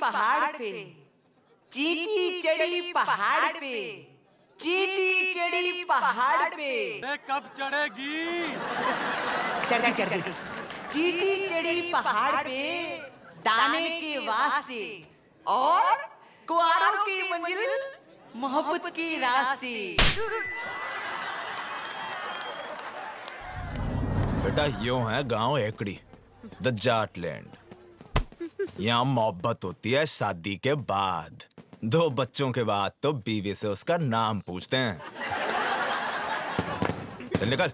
पहाड़ पे, चींटी चढ़ी पहाड़ पे, चींटी चढ़ी पहाड़ पे। कब चढ़ेगी? चढ़ गई। चींटी चढ़ी पहाड़ पे दाने के वास्ते और कुआरों की मंजिल मोहब्बत के रास्ते। बेटा यूं है गांव एकड़ी, द जाटलैंड। यहाँ मोहब्बत होती है शादी के बाद, 2 बच्चों के बाद तो बीवी से उसका नाम पूछते हैं। चल निकल।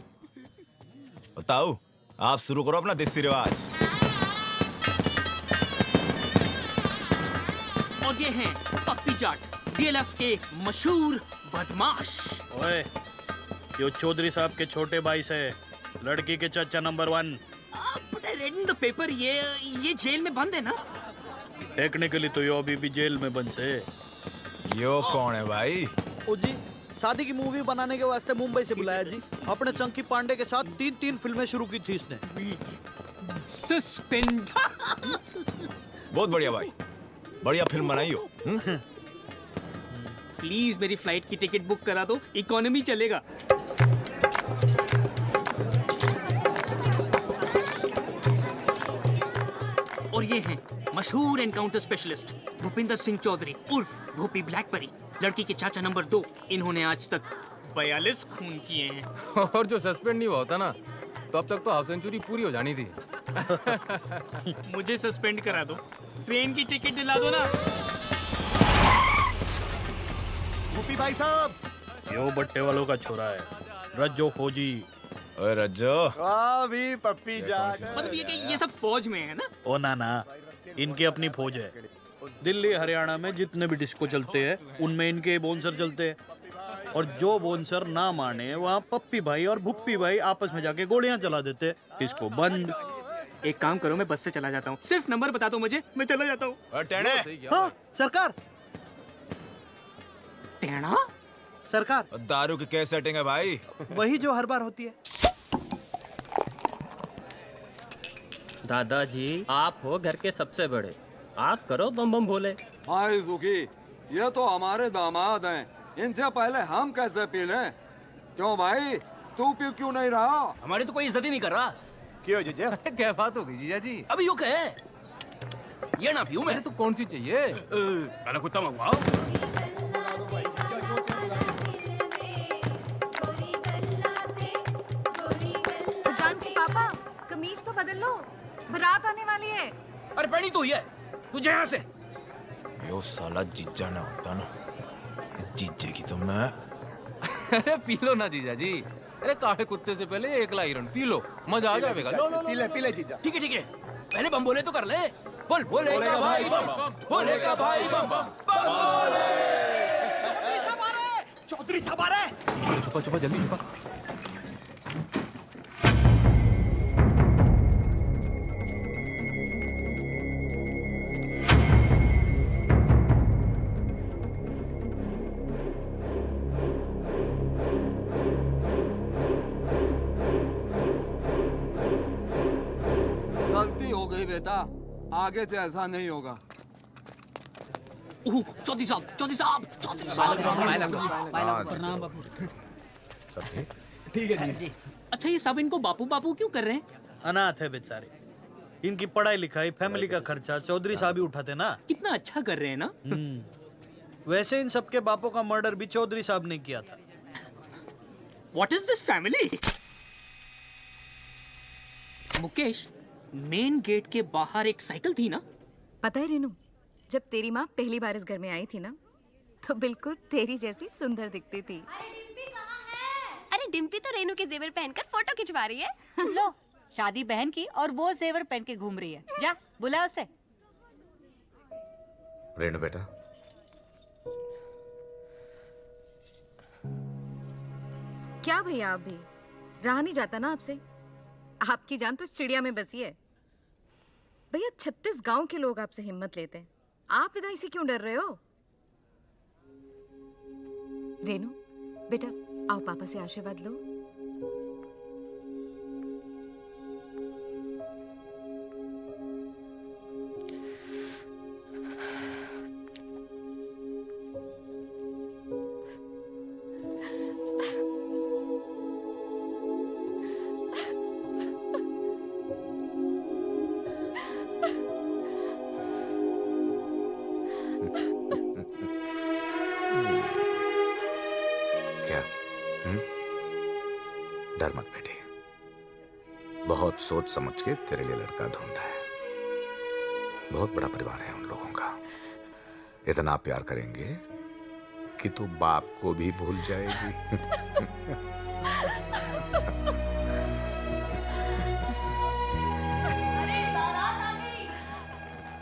बताओ, आप शुरू करो अपना देसी रिवाज। और ये हैं पप्पी जाट, डीएलएफ के मशहूर बदमाश। ओए, यो चौधरी साहब के छोटे भाई से लड़की के चाचा number 1। But I read in the paper, ये जेल में बंद है ना? टेक्निकली तो यो अभी भी जेल में बंद से। यो कौन है भाई? ओ जी, शादी की मूवी बनाने के वास्ते मुंबई से बुलाया जी। अपने चंकी पांडे के साथ 3 फिल्में शुरू की थी इसने। सस्पेंड। बहुत बढ़िया भाई, बढ़िया फिल्म बनाई हो। प्लीज मेरी फ्लाइट की टिकट बुक करा दो, इकोनॉमी चलेगा। और ये हैं मशहूर एनकाउंटर स्पेशलिस्ट भूपिंदर सिंह चौधरी उर्फ भूपी ब्लैकबेरी, लड़की के चाचा नंबर 2। इन्होंने आज तक 42 खून किए हैं। और जो सस्पेंड नहीं हुआ होता ना, तो अब तक तो हाफ सेंचुरी पूरी हो जानी थी। मुझे सस्पेंड करा दो, ट्रेन की टिकट दिला दो ना। भूपी भाई साहब, यो बट्टे वालों का छोरा है, रज्जो फौजी। ओए रज्जो, भी पप्पी जाट। मतलब ये कि ये सब फौज में है ना? ओ ना, इनकी अपनी फौज है। दिल्ली हरियाणा में जितने भी डिस्को चलते हैं उनमें इनके बोनसर चलते हैं। और जो बोनसर ना माने वहाँ पप्पी भाई और भुप्पी भाई आपस में जाके गोलियां चला देते। इसको बंद। एक काम करो, मैं बस से चला जाता हूँ। सिर्फ नंबर बता दो मुझे, मैं चला जाता हूँ। हाँ सरकार, टेढ़ा सरकार दारू की क्या सेटिंग है भाई? वही जो हर बार होती है। दादाजी, आप हो घर के सबसे बड़े, आप करो बम बम भोले। हाय सुखी, ये तो हमारे दामाद हैं, इनसे पहले हम कैसे पी लें? क्यों भाई, तू पी क्यों नहीं रहा? हमारी तो कोई इज्जत ही नहीं कर रहा। क्यों जीजा? क्या बात हो गई जीजा जी? अभी यू कहे ये ना पीऊं मैं तो कौन सी चाहिए? काला कुत्ता मंगवाओ। जान के पापा, कमीज तो बदल लो, बारात आने वाली है। अरे पहनी तो ये, तुझे यहाँ से। यो साला जीजा ना होता ना, जीजे की तो मैं। अरे पी लो ना जीजा जी। अरे काले कुत्ते से पहले 1 लाइरन पी लो, मजा आ जाएगा। लो लो पी ले जीजा। ठीक है, पहले बम बोले तो कर ले। बोल बोले का भाई बम बम, बोले का भाई बम बम, बम बोले। चौधरी साहब आ रहे। छुपा छुपा, जल्दी छुपा। गलती हो गई बेटा, आगे से ऐसा नहीं होगा। चौधरी साहब। प्रणाम बापू। सब ठीक है जी। अच्छा, ये सब इनको बापू बापू क्यों कर रहे हैं? अनाथ है बेचारे, इनकी पढ़ाई लिखाई फैमिली का खर्चा चौधरी साहब ही उठाते ना। कितना अच्छा कर रहे हैं ना। वैसे इन सबके बापों का मर्डर भी चौधरी साहब ने किया था। What is this family? Mukesh, main gate के बाहर एक साइकिल थी ना? पता है रेनू, जब तेरी माँ पहली बार इस घर में आई थी ना, तो बिल्कुल तेरी जैसी सुंदर दिखती थी। अरे डिम्पी तो रेनू के जेवर पहनकर फोटो खिंचवा रही है। लो, शादी बहन की और वो जेवर पहन के घूम रही है। जा बुला उसे। रेनू बेटा, क्या भैया, आप भी रहा नहीं जाता ना आपसे? आपकी जान तो चिड़िया में बसी है। भैया 36 गांव के लोग आपसे हिम्मत लेते हैं, आप विदाई से क्यों डर रहे हो? रेनू बेटा, आओ पापा से आशीर्वाद लो। डर मत बेटी, बहुत सोच समझ के तेरे लिए लड़का ढूंढा है। बहुत बड़ा परिवार है उन लोगों का, इतना प्यार करेंगे कि तू बाप को भी भूल जाएगी।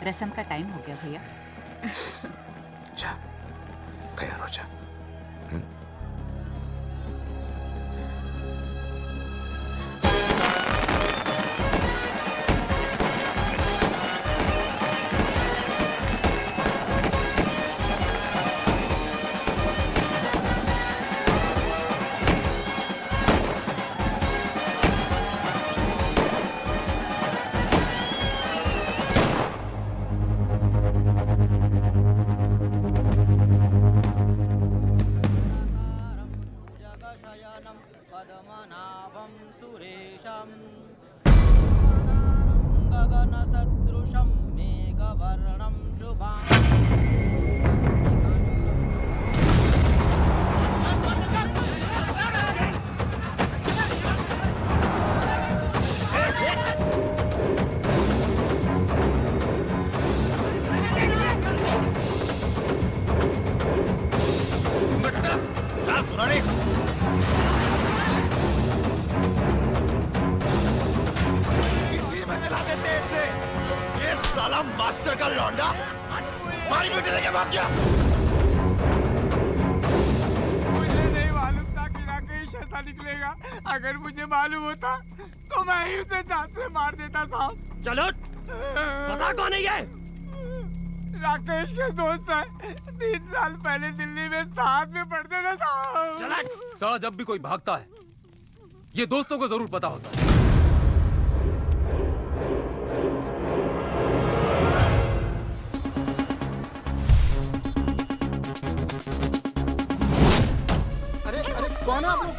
रसम का टाइम हो गया भैया। जा, तैयार हो जा। पद्मनाभं सुरेशं गगनसदृशं मेघवर्णं शुभां। मास्टर का लौंडा हमारी बेटी लेके भाग गया। मुझे नहीं मालूम था कि राकेश ऐसा निकलेगा। अगर मुझे मालूम होता तो मैं ही उसे जान से मार देता साहब। चलो पता कौन है ये? राकेश के दोस्त है, 3 साल पहले दिल्ली में साथ में पढ़ते थे साहब। साला जब भी कोई भागता है ये दोस्तों को जरूर पता होता है। कौन है आप लोग?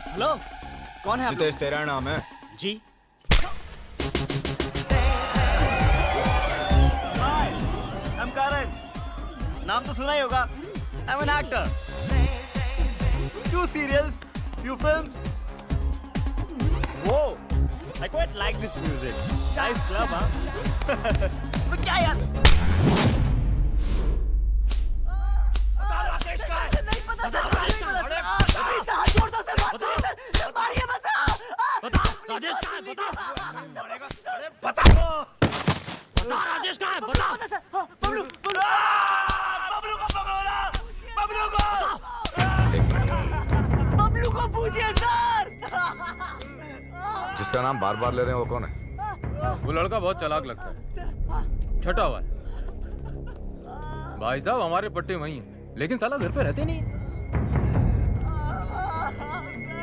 हेलो, कौन है आप? जितेश तेरा नाम है? जी। Hi, I'm Karan. नाम तो सुना ही होगा। I'm an actor. Few serials, few films. Whoa, I quite like this music. Nice club, हाँ? तो क्या यार? राजेश कहाँ है? बता राजेश कहाँ है? बता। बबलू को पकड़ो ना, बबलू को। बबलू को पूछिए सर। जिसका नाम बार बार ले रहे हैं वो कौन है? वो लड़का बहुत चालाक लगता है, छटा हुआ है। भाई साहब हमारे पट्टे वही हैं, लेकिन साला घर पे रहते नहीं।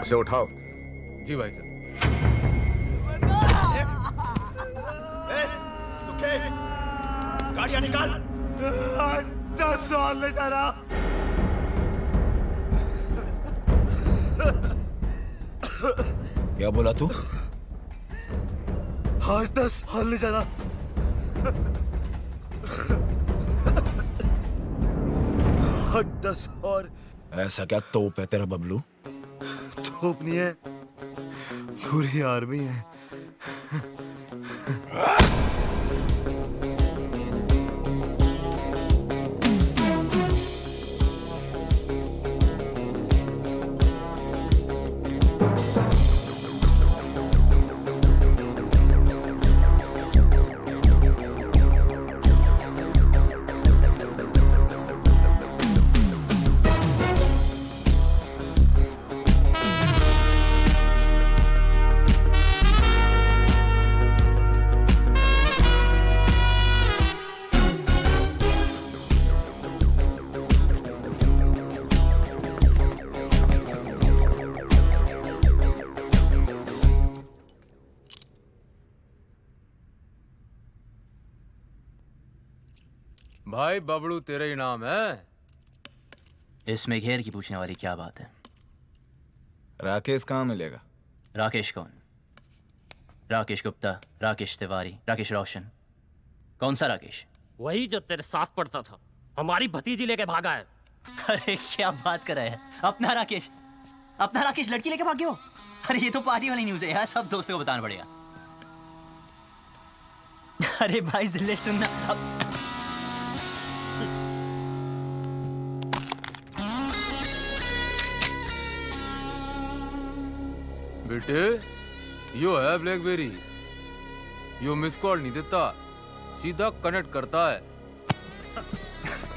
उसे उठाओ। जी भाई साहब। गाड़ियां निकाल। 10 साल ले जा रहा। क्या बोला तू? 10 साल ले जा रहा। 10 और। ऐसा क्या तोप है तेरा बबलू? तोप नहीं है, पूरी आर्मी है। भाई बबलू तेरा ही नाम है? इसमें घेर की पूछने वाली क्या बात है? राकेश कहाँ मिलेगा? राकेश कौन? राकेश गुप्ता, राकेश तिवारी, राकेश रोशन? कौन सा राकेश? वही जो तेरे साथ पढ़ता था, हमारी भतीजी लेके भागा है। अरे क्या बात कर रहे हैं? अपना राकेश लड़की लेके भागे हो? अरे ये तो पार्टी वाली न्यूज़ है यार, सब दोस्तों को बताना पड़ेगा। अरे भाई जिले सुनना अब। बेटे यो है ब्लैकबेरी, यो मिस कॉल नहीं देता, सीधा कनेक्ट करता है।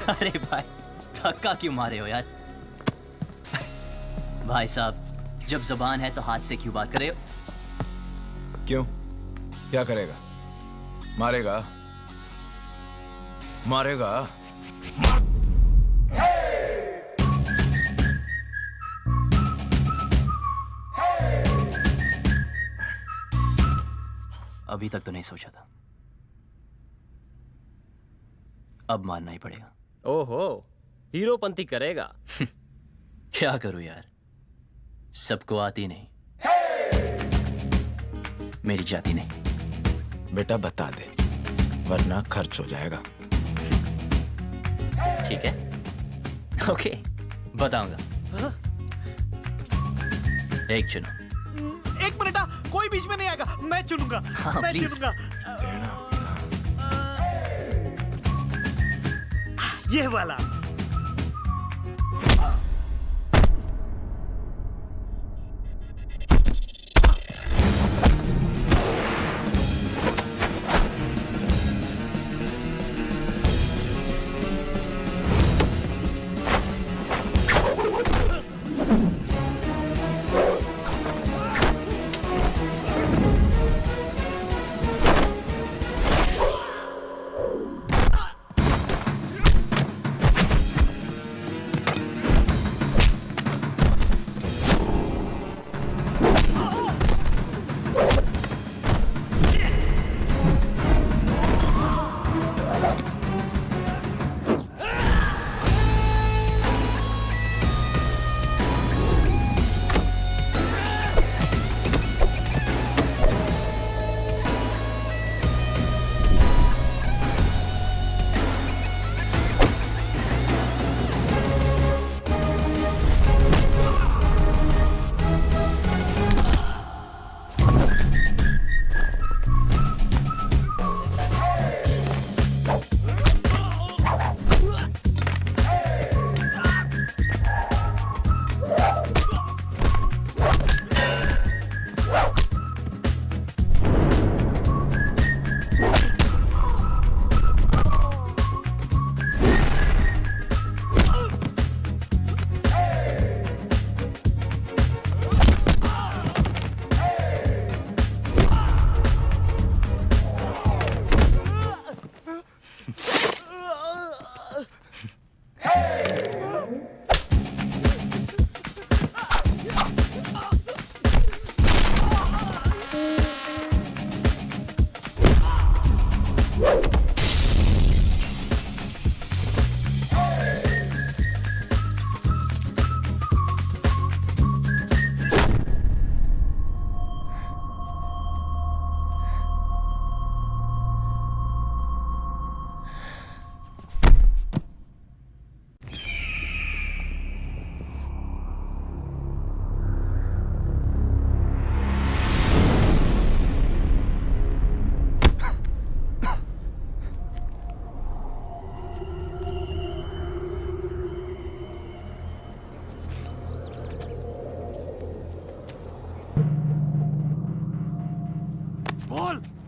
अरे भाई धक्का क्यों मारे हो यार? भाई साहब जब जुबान है तो हाथ से क्यों बात करे हो? क्यों, क्या करेगा? मारेगा? मारेगा? अभी तक तो नहीं सोचा था, अब मानना ही पड़ेगा। ओहो, हीरोपंती करेगा? क्या करूं यार, सबको आती नहीं, मेरी जाती नहीं। बेटा बता दे, वरना खर्च हो जाएगा। ठीक है, ओके, बताऊंगा। एक चुनो। एक मिनट, कोई बीच में नहीं आएगा, मैं चुनूंगा। हाँ, मैं please। चुनूंगा। ये वाला।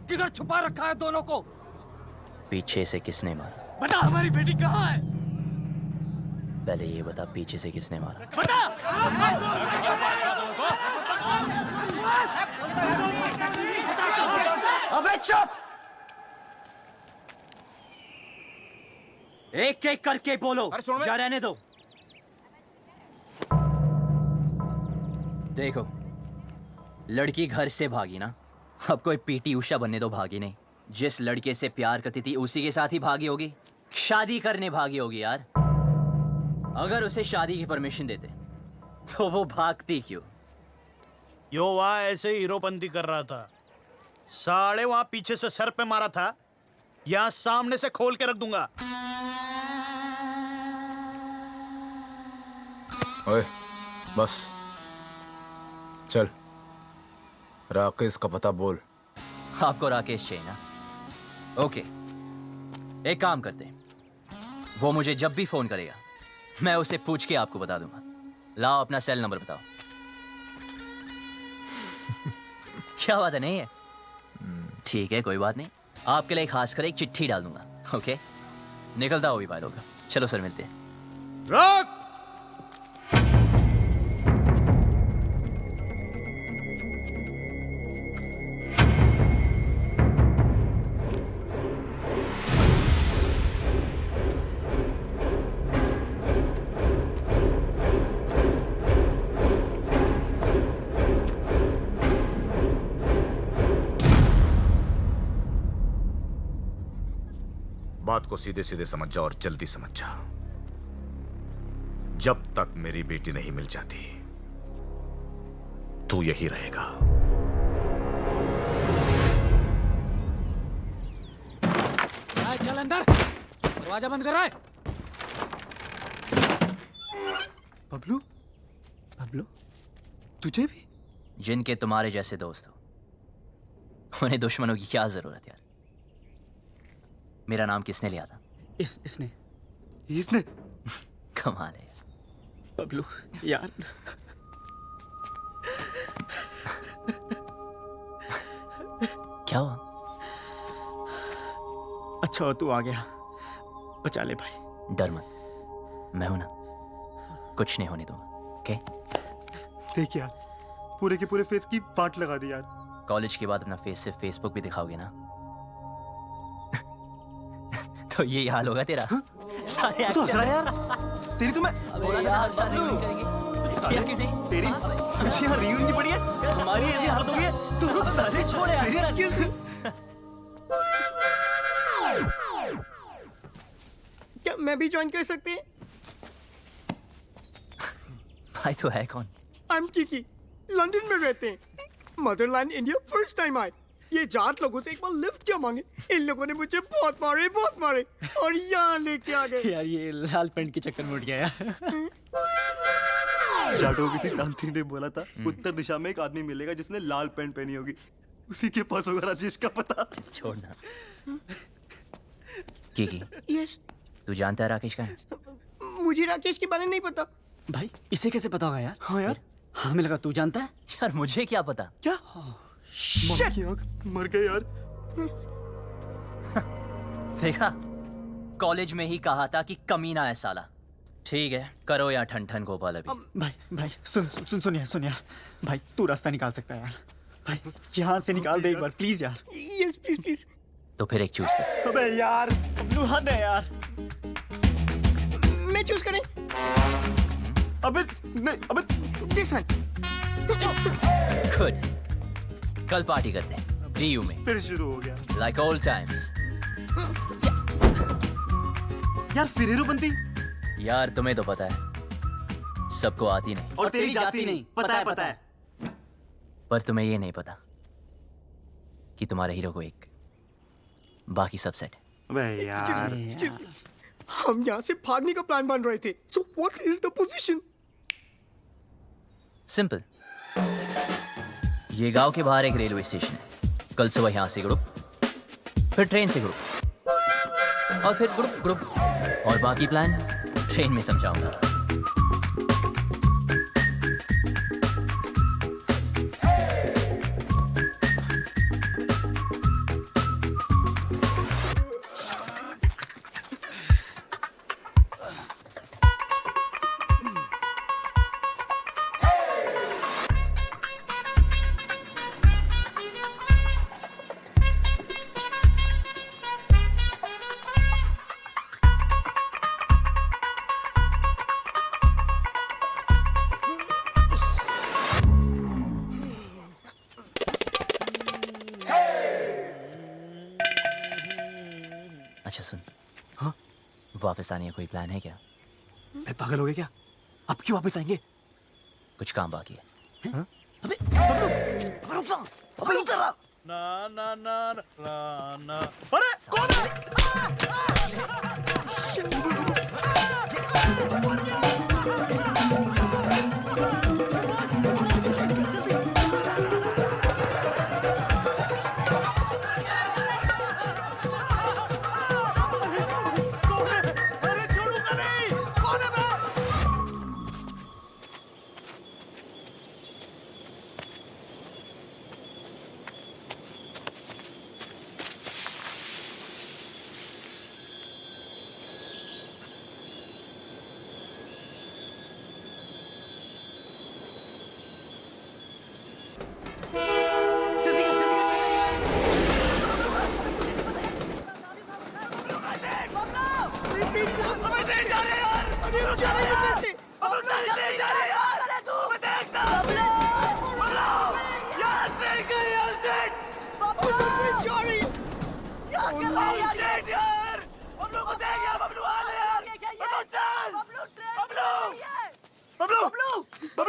किधर छुपा रखा है दोनों को? पीछे से किसने मारा? बता, हमारी बेटी कहाँ है? पहले ये बता, पीछे से किसने मारा? बता! अबे चुप! एक एक करके बोलो, या रहने दो। देखो, लड़की घर से भागी ना, अब कोई पीटी उषा बनने तो भागी नहीं। जिस लड़के से प्यार करती थी उसी के साथ ही भागी होगी, शादी करने भागी होगी यार। अगर उसे शादी की परमिशन देते तो वो भागती क्यों? यो वहां ऐसे ही हीरोपंती कर रहा था, साढ़े वहां पीछे से सर पे मारा था, यहां सामने से खोल के रख दूंगा। ओए, बस चल। राकेश का पता बोल। आपको राकेश चाहिए ना? ओके, एक काम करते हैं, वो मुझे जब भी फोन करेगा मैं उसे पूछ के आपको बता दूंगा। लाओ अपना सेल नंबर बताओ। क्या बात है, नहीं है? ठीक है, कोई बात नहीं, आपके लिए खास कर एक चिट्ठी डाल दूंगा। ओके, निकलता हो भी बात होगा। चलो सर, मिलते हैं। रॉक! बात को सीधे सीधे समझ जा और जल्दी समझ जा। जब तक मेरी बेटी नहीं मिल जाती तू यही रहेगा। चल अंदर, दरवाजा बंद कर रहा है। बबलू, बबलू, तुझे भी? जिनके तुम्हारे जैसे दोस्त हो उन्हें दुश्मनों की क्या जरूरत यार। मेरा नाम किसने लिया था? इसने कमाल है यार। बबलू यार, क्या हुआ? अच्छा हो तू आ गया, बचा ले भाई। डर मत, मैं हूं ना, कुछ नहीं होने दूंगा। ओके? देख यार, पूरे के पूरे फेस की पार्ट लगा दी यार। कॉलेज के बाद अपना फेस सिर्फ फेसबुक पे दिखाओगे ना तो ये हाल होगा तेरा। सारे तू हंस रहा है यार? तेरी तो मैं बोला था हर साल रियूनियन करेंगे, किया क्यों नहीं? तेरी तुझे यहाँ रियूनियन नहीं पड़ी है? हमारी ऐसी हालत हो गई है, तू रुक साले, छोड़ यार। तेरी एक्सक्यूज, क्या मैं भी ज्वाइन कर सकते हैं? भाई तो है कौन? आई एम किकी, लंदन में रहते हैं। मदरलैंड इंडिया फर्स्ट टाइम आए। ये जाट लोगों से एक बार लिफ्ट क्या मांगे, इन लोगों ने मुझे बहुत मारे और यहाँ लेके आ गए। यार ये लाल पेंट के चक्कर में उठ गया यार। जाटो किसी तांत्रिक ने बोला था उत्तर दिशा में एक आदमी मिलेगा जिसने लाल पेंट पहनी होगी, उसी के पास होगा राजेश का पता। छोड़ना। किकी, यस, तू जानता है राकेश कहाँ है? मुझे राकेश के बारे में नहीं पता। भाई इसे कैसे पता होगा यार? हाँ यार, हमें लगा तू जानता है। यार मुझे क्या पता? क्या? मर गए यार। देखा, कॉलेज में ही कहा था कि कमीना है साला। ठीक है, करो या ठन ठन गोपाल अभी। भाई सुन यार, भाई तू रास्ता निकाल सकता है यार। भाई यहाँ से निकाल दे एक बार प्लीज यार। Yes please. तो फिर एक चूज कर। अबे यार, हद है यार। मैं चूज करें? अबे नहीं, अबे दिस वन। गुड, कल पार्टी करते हैं डीयू में। फिर शुरू हो गया लाइक ओल्ड टाइम्स। यार फिर हीरो बनती? यार तुम्हें तो पता है सबको आती नहीं, और तेरी जाती नहीं। पता है। पर तुम्हें ये नहीं पता कि तुम्हारे हीरो को एक, बाकी सब सेट है। अबे यार, हम यहाँ से भागने का प्लान बन रहे थे। So what is the position? Simple, ये गांव के बाहर एक रेलवे स्टेशन है। कल सुबह यहाँ से ग्रुप, फिर ट्रेन से ग्रुप, और फिर ग्रुप, और बाकी प्लान ट्रेन में समझाऊंगा। अच्छा सुन, हाँ? वापस आने का कोई प्लान है क्या? मैं पागल हो गया क्या? अब क्यों वापस आएंगे? कुछ काम बाकी है। हाँ? अबे रुक जा, अबे इधर आ। ना अरे कौन है? पीछे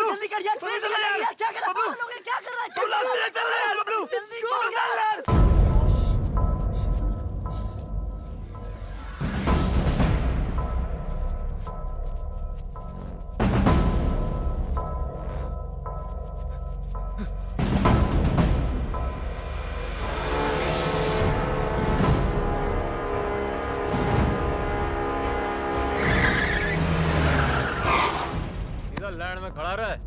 जल्दी कर यार, क्या कर रहा है? क्या कर रहा है? जल्दी कर यार। सीधा लैंड में खड़ा रहा है।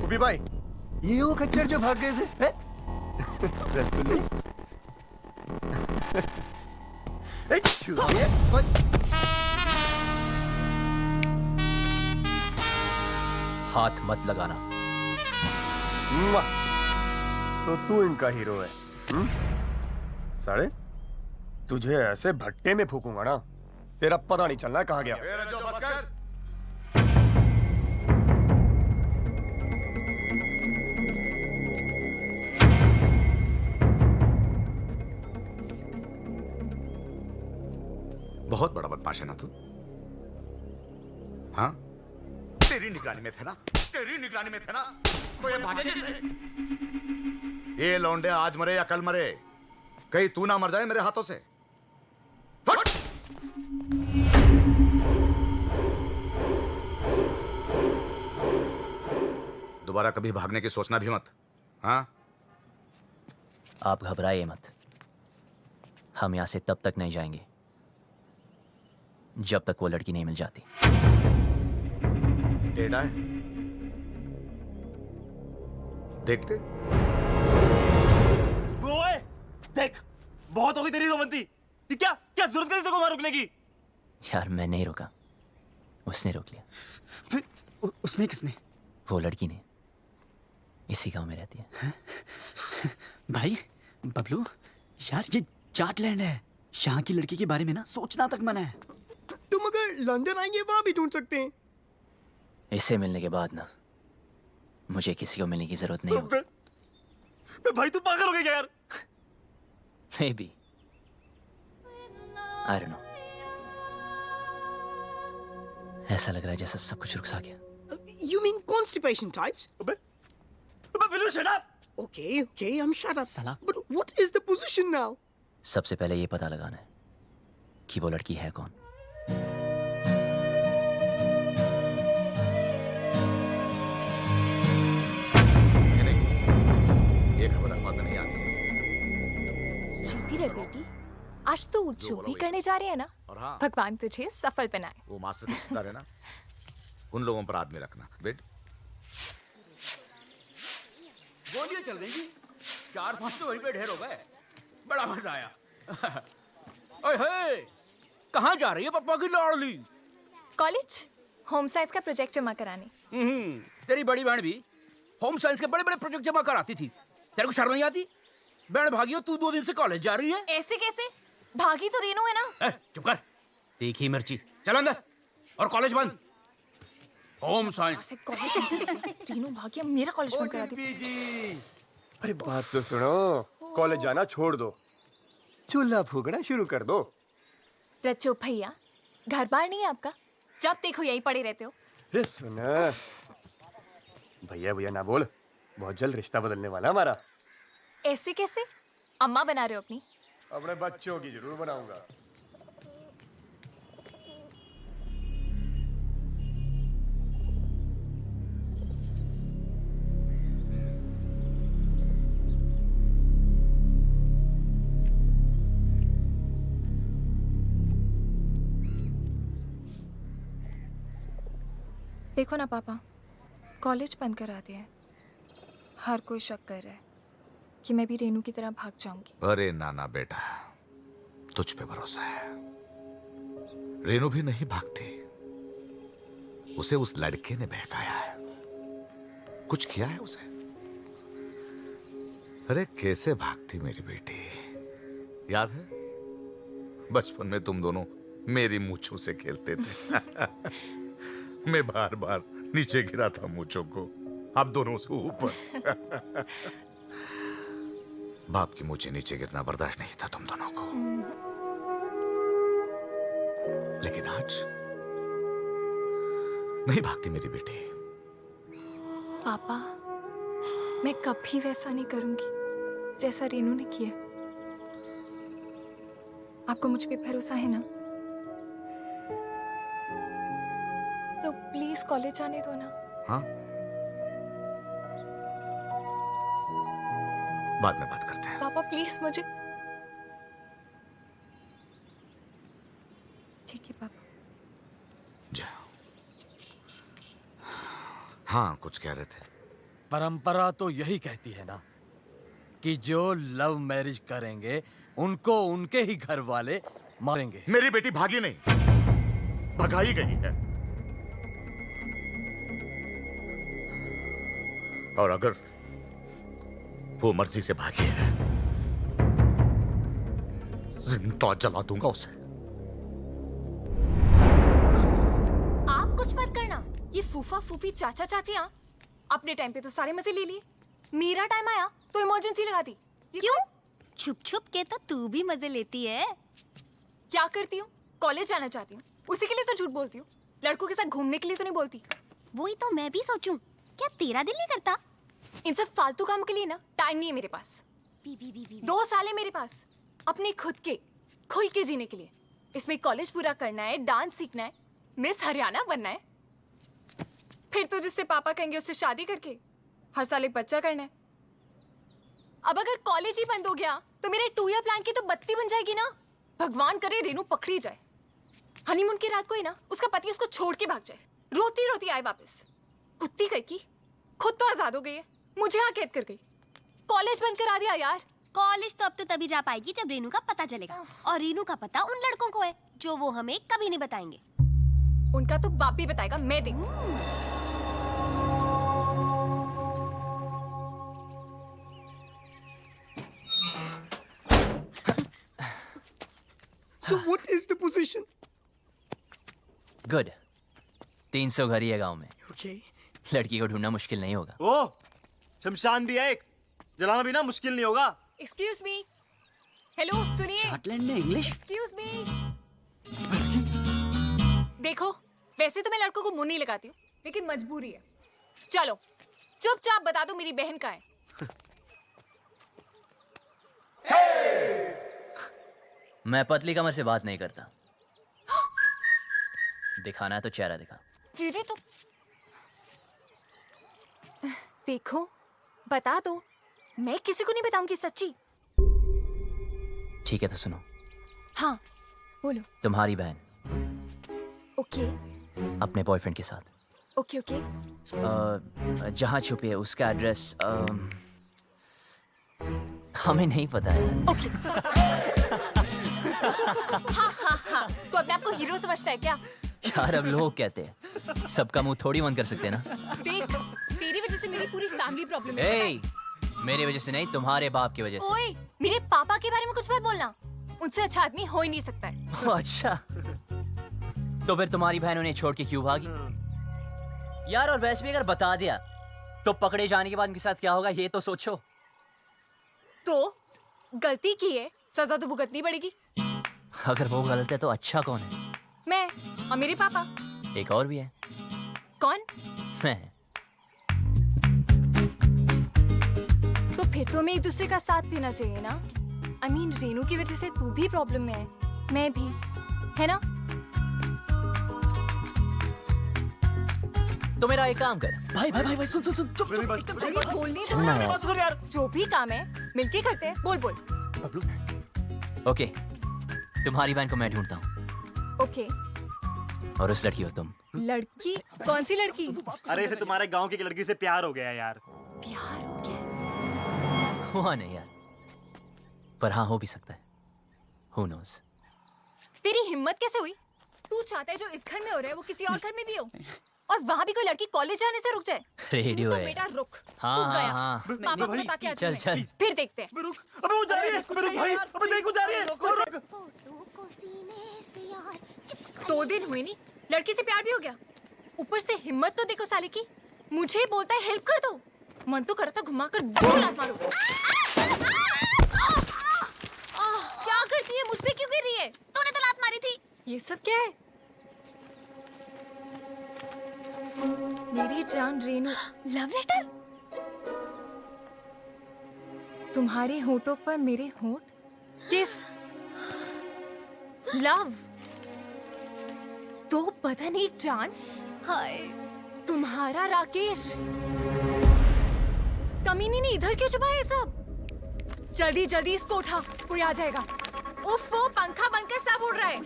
उबी भाई, ये वो खच्चर जो भाग गए थे, हैं? रसगुल्ले। हाथ मत लगाना। तो तू इनका हीरो है, साले? तुझे ऐसे भट्टे में फूकूंगा ना, तेरा पता नहीं चलना कहाँ गया। बहुत बड़ा बदमाश है ना तू? हाँ? तेरी निगरानी में थे ना? तेरी निगरानी में थे ना? तो ये भागे कैसे? ये लौंडे आज मरे या कल मरे, कहीं तू ना मर जाए मेरे हाथों से। फट! दोबारा कभी भागने की सोचना भी मत। हाँ? आप घबराइए मत। हम यहां से तब तक नहीं जाएंगे जब तक वो लड़की नहीं मिल जाती। टेढ़ा है, देखते। ओए, देख, बहुत हो गई तेरी रोमंती। क्या क्या जरूरत थी तेरे को वहां रुकने की? यार मैं नहीं रुका, उसने रोक लिया। उसने किसने? वो लड़की ने। इसी गांव में रहती है। भाई बबलू, यार ये जाटलैंड है, यहाँ की लड़की के बारे में ना सोचना तक मना है। तुम अगर लंदन आएंगे वहां भी ढूंढ सकते हैं। इसे मिलने के बाद ना मुझे किसी को मिलने की जरूरत नहीं होगी। भाई तू पागल हो गया यार। Maybe. I don't know. ऐसा लग रहा है जैसा सब कुछ रुक सा गया। You mean constipation types? Will you shut up? Okay, I'm shut up. But what is the position now? सबसे पहले ये पता लगाना है कि वो लड़की है कौन। ये खबर अखबार में नहीं आनी चाहिए। जीती रहे बेटी, आज तो जो भी करने जा रहे हैं ना, और हाँ, भगवान तुझे सफल बनाए। वो मास्टर के सितारे ना, उन लोगों पर आदमी रखना। वेट। गोलियां चल रही थी, 4-5 तो वहीं पे ढेर हो गए। बड़ा मजा आया। ओए हे, कहाँ जा रही है पप्पा की लाडली? कॉलेज होम साइंस का प्रोजेक्ट जमा कराने। तेरी बड़ी बहन भी होम साइंस के बड़े बड़े प्रोजेक्ट जमा कराती थी। तेरे को शर्म नहीं आती? बहन भागियो, तू 2 दिन से कॉलेज जा रही है। ऐसे कैसे? भागी तो रेनू है ना। चुप कर, तीखी मिर्ची। चल अंदर, और कॉलेज बंद। Home science. रेनू भागी, अब मेरा कॉलेज बंद करा दी। अरे बात तो सुनो, कॉलेज जाना छोड़ दो, चूल्हा फूकना शुरू कर दो। रचो भैया, घर बार नहीं है आपका? जब देखो यही पड़े रहते हो। अरे सुना, भैया भैया ना बोल, बहुत जल्द रिश्ता बदलने वाला हमारा। ऐसे कैसे? अम्मा बना रहे हो अपनी? अपने बच्चों की जरूर बनाऊंगा। देखो ना पापा, कॉलेज बंद करा दिया है। हर कोई शक कर रहा है कि मैं भी रेनू की तरह भाग जाऊंगी। अरे नाना बेटा, तुझ पे भरोसा है। रेनू भी नहीं भागती, उसे उस लड़के ने बहकाया है, कुछ किया है उसे। अरे कैसे भागती मेरी बेटी, याद है बचपन में तुम दोनों मेरी मूंछों से खेलते थे। मैं बार बार नीचे गिरा था मूंछों को, अब दोनों से ऊपर। बाप की मूंछें नीचे गिरना बर्दाश्त नहीं था तुम दोनों को, लेकिन आज नहीं भागती मेरी बेटी। पापा, मैं कभी वैसा नहीं करूंगी जैसा रेनू ने किया। आपको मुझ पे भरोसा है ना? तो प्लीज कॉलेज जाने दो ना। हाँ, बाद में बात करते हैं। पापा प्लीज मुझे। ठीक है पापा। हाँ, कुछ कह रहे थे। परंपरा तो यही कहती है ना कि जो लव मैरिज करेंगे उनको उनके ही घर वाले मारेंगे। मेरी बेटी भागी नहीं, भगाई गई है। और अगर वो मर्जी से भागी है, जिंदा जला दूंगा उसे। आप कुछ मत करना। ये फूफा फूफी चाचा चाचियां अपने टाइम पे तो सारे मजे ले लिए, मेरा टाइम आया तो इमरजेंसी लगा दी। क्यों? छुप छुप के तो तू भी मजे लेती है। क्या करती हूँ? कॉलेज जाना चाहती हूँ, उसी के लिए तो झूठ बोलती हूँ। लड़कों के साथ घूमने के लिए तो नहीं बोलती। वही तो मैं भी सोचूं, क्या तेरा दिल नहीं करता? इन सब फालतू काम के लिए ना टाइम नहीं है मेरे पास। 2 साल है मेरे पास अपने खुद के खुल के जीने के लिए। इसमें कॉलेज पूरा करना है, डांस सीखना है, मिस हरियाणा बनना है, फिर तो जिससे पापा कहेंगे उससे शादी करके हर साल एक बच्चा करना है। अब अगर कॉलेज ही बंद हो गया तो मेरे 2 ईयर प्लान की तो बत्ती बन जाएगी ना। भगवान करे रेनू पकड़ी जाए, हनीमून की रात को ही ना उसका पति उसको छोड़ के भाग जाए, रोती रोती आए वापस। कुत्ती कहीं की खुद तो आजाद हो गई है, मुझे यहाँ कैद कर गई। कॉलेज बंद करा दिया यार। कॉलेज तो अब तो तभी जा पाएगी जब रेनू का पता चलेगा, और रेनू का पता उन लड़कों को है जो वो हमें कभी नहीं बताएंगे। उनका तो बाप भी बताएगा, मैं देखूं। So what is the position? Good. 300 घर ही है गांव में। Okay. लड़की को ढूंढना मुश्किल नहीं होगा। ओ, शमशान भी है एक, जलाना भी ना मुश्किल नहीं होगा। एक्सक्यूज मी, हेलो सुनिए। स्कॉटलैंड में इंग्लिश? Excuse me. देखो, वैसे तो मैं लड़कों को मुंह नहीं लगाती हूँ, लेकिन मजबूरी है। चलो चुपचाप बता दो मेरी बहन कहाँ है। मैं पतली कमर से बात नहीं करता। दिखाना है तो चेहरा दिखा। दीदी तो देखो, बता दो, मैं किसी को नहीं बताऊंगी सच्ची। ठीक है तो सुनो। हाँ बोलो। तुम्हारी बहन ओके अपने बॉयफ्रेंड के साथ ओके ओके जहाँ छुपी है उसका एड्रेस हमें नहीं पता है। हाँ हाँ हाँ, तो अपने आप को हीरो समझता है क्या? यार अब लोग कहते हैं, सबका मुंह थोड़ी बंद कर सकते हैं ना। देख, तेरी वजह से मेरी पूरी फैमिली प्रॉब्लम है। ए, मेरी वजह से नहीं, तुम्हारे बाप की वजह से। ओए, मेरे पापा के बारे में कुछ मत बोलना, उनसे अच्छा आदमी हो ही नहीं सकता है। अच्छा, तो फिर तुम्हारी बहन उन्हें छोड़ के क्यों भागी? यार और वैसे भी अगर बता दिया तो पकड़े जाने के बाद उनके साथ क्या होगा ये तो सोचो। तो गलती की है, सजा तो भुगतनी पड़ेगी। अगर वो गलत है तो अच्छा कौन है? मैं और मेरे पापा। एक और भी है। कौन? मैं। तो फिर तो हमें एक दूसरे का साथ देना चाहिए ना। I mean, रेनू की वजह से तू भी प्रॉब्लम में है, मैं भी, है ना? तो मेरा एक काम कर। भाई भाई भाई भाई सुन सुन सुन, चुप चुप एकदम चलिए बोलने दो। चलना यार। जो भी काम है मिलके करते हैं, बोल बोल। ओके, तुम्हारी बहन को मैं ढूंढता हूँ ओके। और उस लड़की हो तुम। लड़की? कौन सी लड़की? अरे इसे तुम्हारे गांव की लड़की से प्यार हो गया यार। प्यार हो गया? हुआ नहीं यार, पर हाँ हो भी सकता है। Who knows? तेरी हिम्मत कैसे हुई? तू चाहता है जो इस घर में हो रहा है वो किसी और घर में भी हो? और वहाँ भी कोई लड़की कॉलेज जाने से रुक जाए? रेडियो तो है। बेटा रुक। हाँ, रुक हाँ, गया। हाँ। पापा को बता के आती हूँ चल, मैं। चल। फिर देखते हैं। अबे वो जा रही है, अबे रुक भाई, अबे देख वो जा रही है, रुक। 2 दिन हुए नहीं, लड़की से प्यार भी हो गया। ऊपर से हिम्मत तो देखो साले की, मुझे बोलता है हेल्प कर दो। मन तो करता घुमा कर 2 लात मारो। क्या करती है? मुझ पे क्यों गिर रही है? तूने तो लात मारी थी। ये सब क्या है? मेरी जान रेनू, लव लेटर? तुम्हारे होठों पर मेरे होठ, किस लव? तो पता नहीं जान। हाय तुम्हारा राकेश। कमीनी ने इधर क्यों छुपाया सब? जल्दी जल्दी इसको उठा, कोई आ जाएगा। उफ, वो पंखा बनकर सब उड़ रहा है। उफ,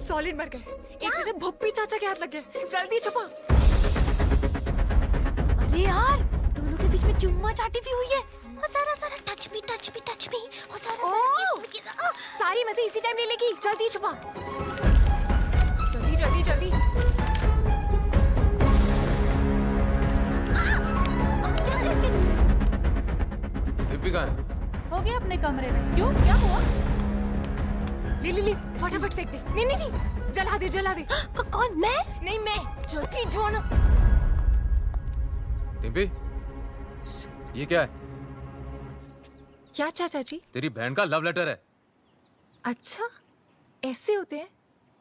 सॉलिड मर गए। एक मिनट, भुप्पी चाचा के हाथ लग गए। जल्दी छुपा। अरे यार, दोनों के बीच में चुम्मा चाटी भी हुई है। सारा टच मी सारी मजे इसी टाइम ले लेगी। जल्दी छुपा, जल्दी जल्दी जल्दी। दीपिका है। हो गया अपने कमरे में। क्यों, क्या हुआ? ले फटाफट फेंक दे। नहीं जला दे। कौन? मैं? नहीं मैं। जल्दी ढूंढो। डिम्पी, ये क्या है? क्या चाचा जी? तेरी बहन का लव लेटर है। अच्छा, ऐसे होते हैं?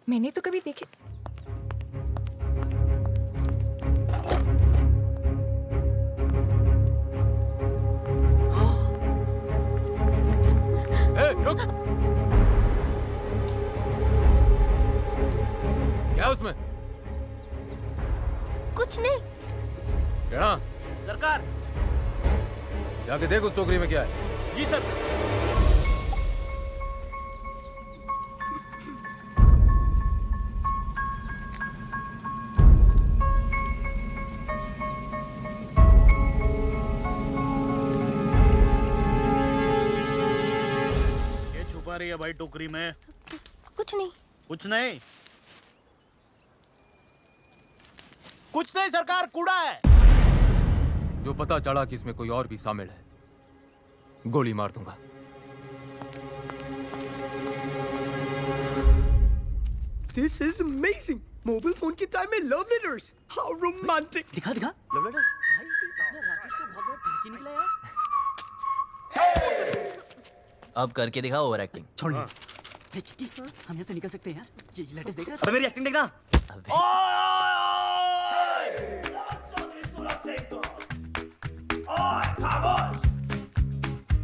मैंने तो कभी देखे। रुक। क्या उसमें? कुछ नहीं। क्या? सरकार। जाके देख उस टोकरी में क्या है। जी सर। ये छुपा रही है भाई टोकरी में? कुछ नहीं। कुछ नहीं? कुछ नहीं सरकार, कूड़ा है। जो पता चला कि इसमें कोई और भी शामिल है, गोली मार दूंगा। This is amazing. Mobile phone के टाइम में लव लेटर्स। How romantic. दिखा लव लेटर। भाई अपना राकेश तो भागवत ढंकी निकला यार। अब करके दिखा ओवर एक्टिंग। छोड़। हम यहाँ से निकल सकते हैं यार। ये लेटेस्ट देख रहा है? अबे मेरी एक्टिंग देखना।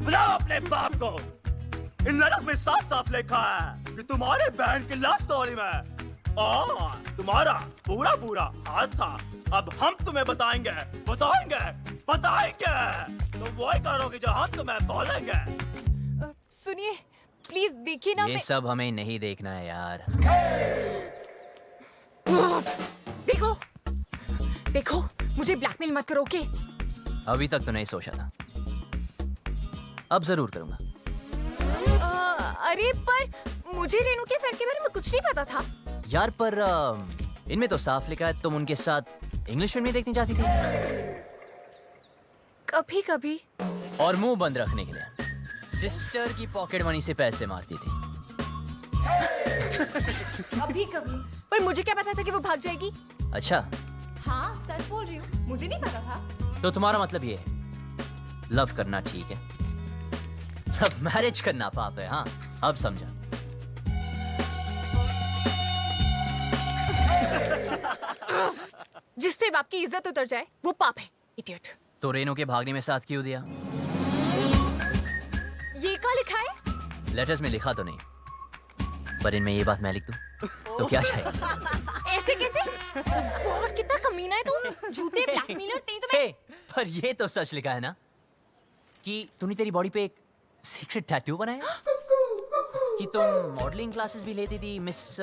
बुलाओ अपने बाप को। इन लेटर्स में साफ लिखा है कि तुम्हारे बहन की लव स्टोरी में तुम्हारा पूरा हाथ था। अब हम तुम्हें बताएंगे। तुम वही करोगे जो हम तुम्हें बोलेंगे। सुनिए प्लीज, देखिए ना। ये सब हमें नहीं देखना है यार। देखो मुझे ब्लैकमेल मत करो, ओके? अभी तक तो नहीं सोचा था, अब जरूर करूंगा। अरे पर मुझे रेनू के अफेयर के बारे में कुछ नहीं पता था यार। पर इनमें तो साफ लिखा है तुम उनके साथ इंग्लिश फिल्में देखनी चाहती थी। कभी कभी। और मुंह बंद रखने के लिए सिस्टर की पॉकेट मनी से पैसे मारती थी। कभी कभी। पर मुझे क्या पता था कि वो भाग जाएगी? अच्छा, हाँ सच बोल रही हूँ, मुझे नहीं पता था। तो तुम्हारा मतलब ये है लव करना ठीक है, लव मैरिज करना पाप है। हाँ अब समझा। जिससे बाप की इज्जत उतर जाए वो पाप है, इडियट। तो रेनू के भागने में साथ क्यों दिया? ये क्या लिखा है? लेटर्स में लिखा तो नहीं, पर इनमें ये बात मैं लिख दूं तो क्या चाहिए? ऐसे कैसे? गॉड कितना कमीना है तू, झूठे ब्लैकमेलर। तेरी तो मैं। पर ये तो सच लिखा है ना कि तूने तेरी बॉडी पे एक सीक्रेट टैटू बनाया, कि तुम मॉडलिंग क्लासेस भी लेती थी, मिस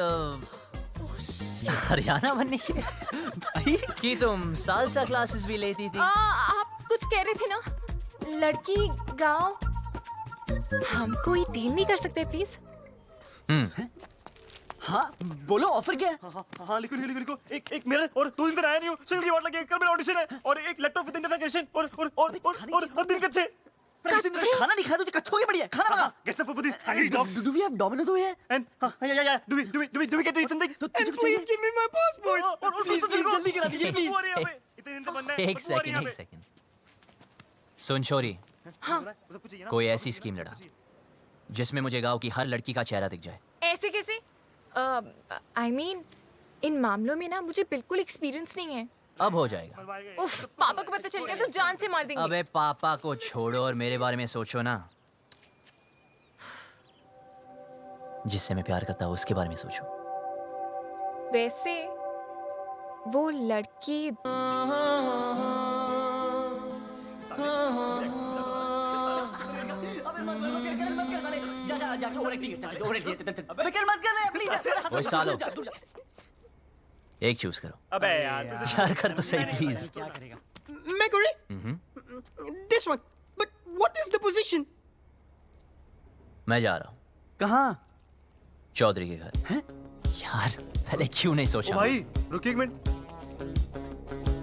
हरियाणा बनने के लिए भाई कि तुम सालसा क्लासेस भी लेती थी। आप कुछ कह रहे थे ना, लड़की गांव। हम कोई डील नहीं कर सकते प्लीज? हाँ बोलो, ऑफर क्या है? हाँ लिखो लिखो लिखो। एक मेरा और 2 दिन तक आया नहीं हूँ। सिंगल की वाट लगी, कल मेरा ऑडिशन है और एक लैपटॉप विद इंटरनेट कनेक्शन और दिन कच्चे। खाना नहीं खाया तो कच्चों की बढ़िया खाना बना। Get some food for this hungry dogs. Do we have Domino's over here? And yeah. Do we get to eat something? तो तुझे कुछ Please give me my passport. और Please, जल्दी करा दीजिए प्लीज। इतने दिन तो बनना है। एक सेकंड सुन छोरी, कोई ऐसी स्कीम लड़ा जिसमें मुझे गांव की हर लड़की का चेहरा दिख जाए। ऐसे कैसे? I mean, इन मामलों में ना मुझे बिल्कुल एक्सपीरियंस नहीं है। अब हो जाएगा। उफ, पापा को पता चल गया तो जान से मार देंगे। अबे पापा को छोड़ो और मेरे बारे में सोचो ना। जिससे मैं प्यार करता हूँ उसके बारे में सोचो। वैसे वो लड़की ओए सालो, एक चूज करो। अबे यार यार कर तो सही प्लीज। मैं This one. But what is the position? मैं जा रहा हूँ। कहाँ? चौधरी के घर। यार पहले क्यों नहीं सोचा? भाई रुकिए एक मिनट।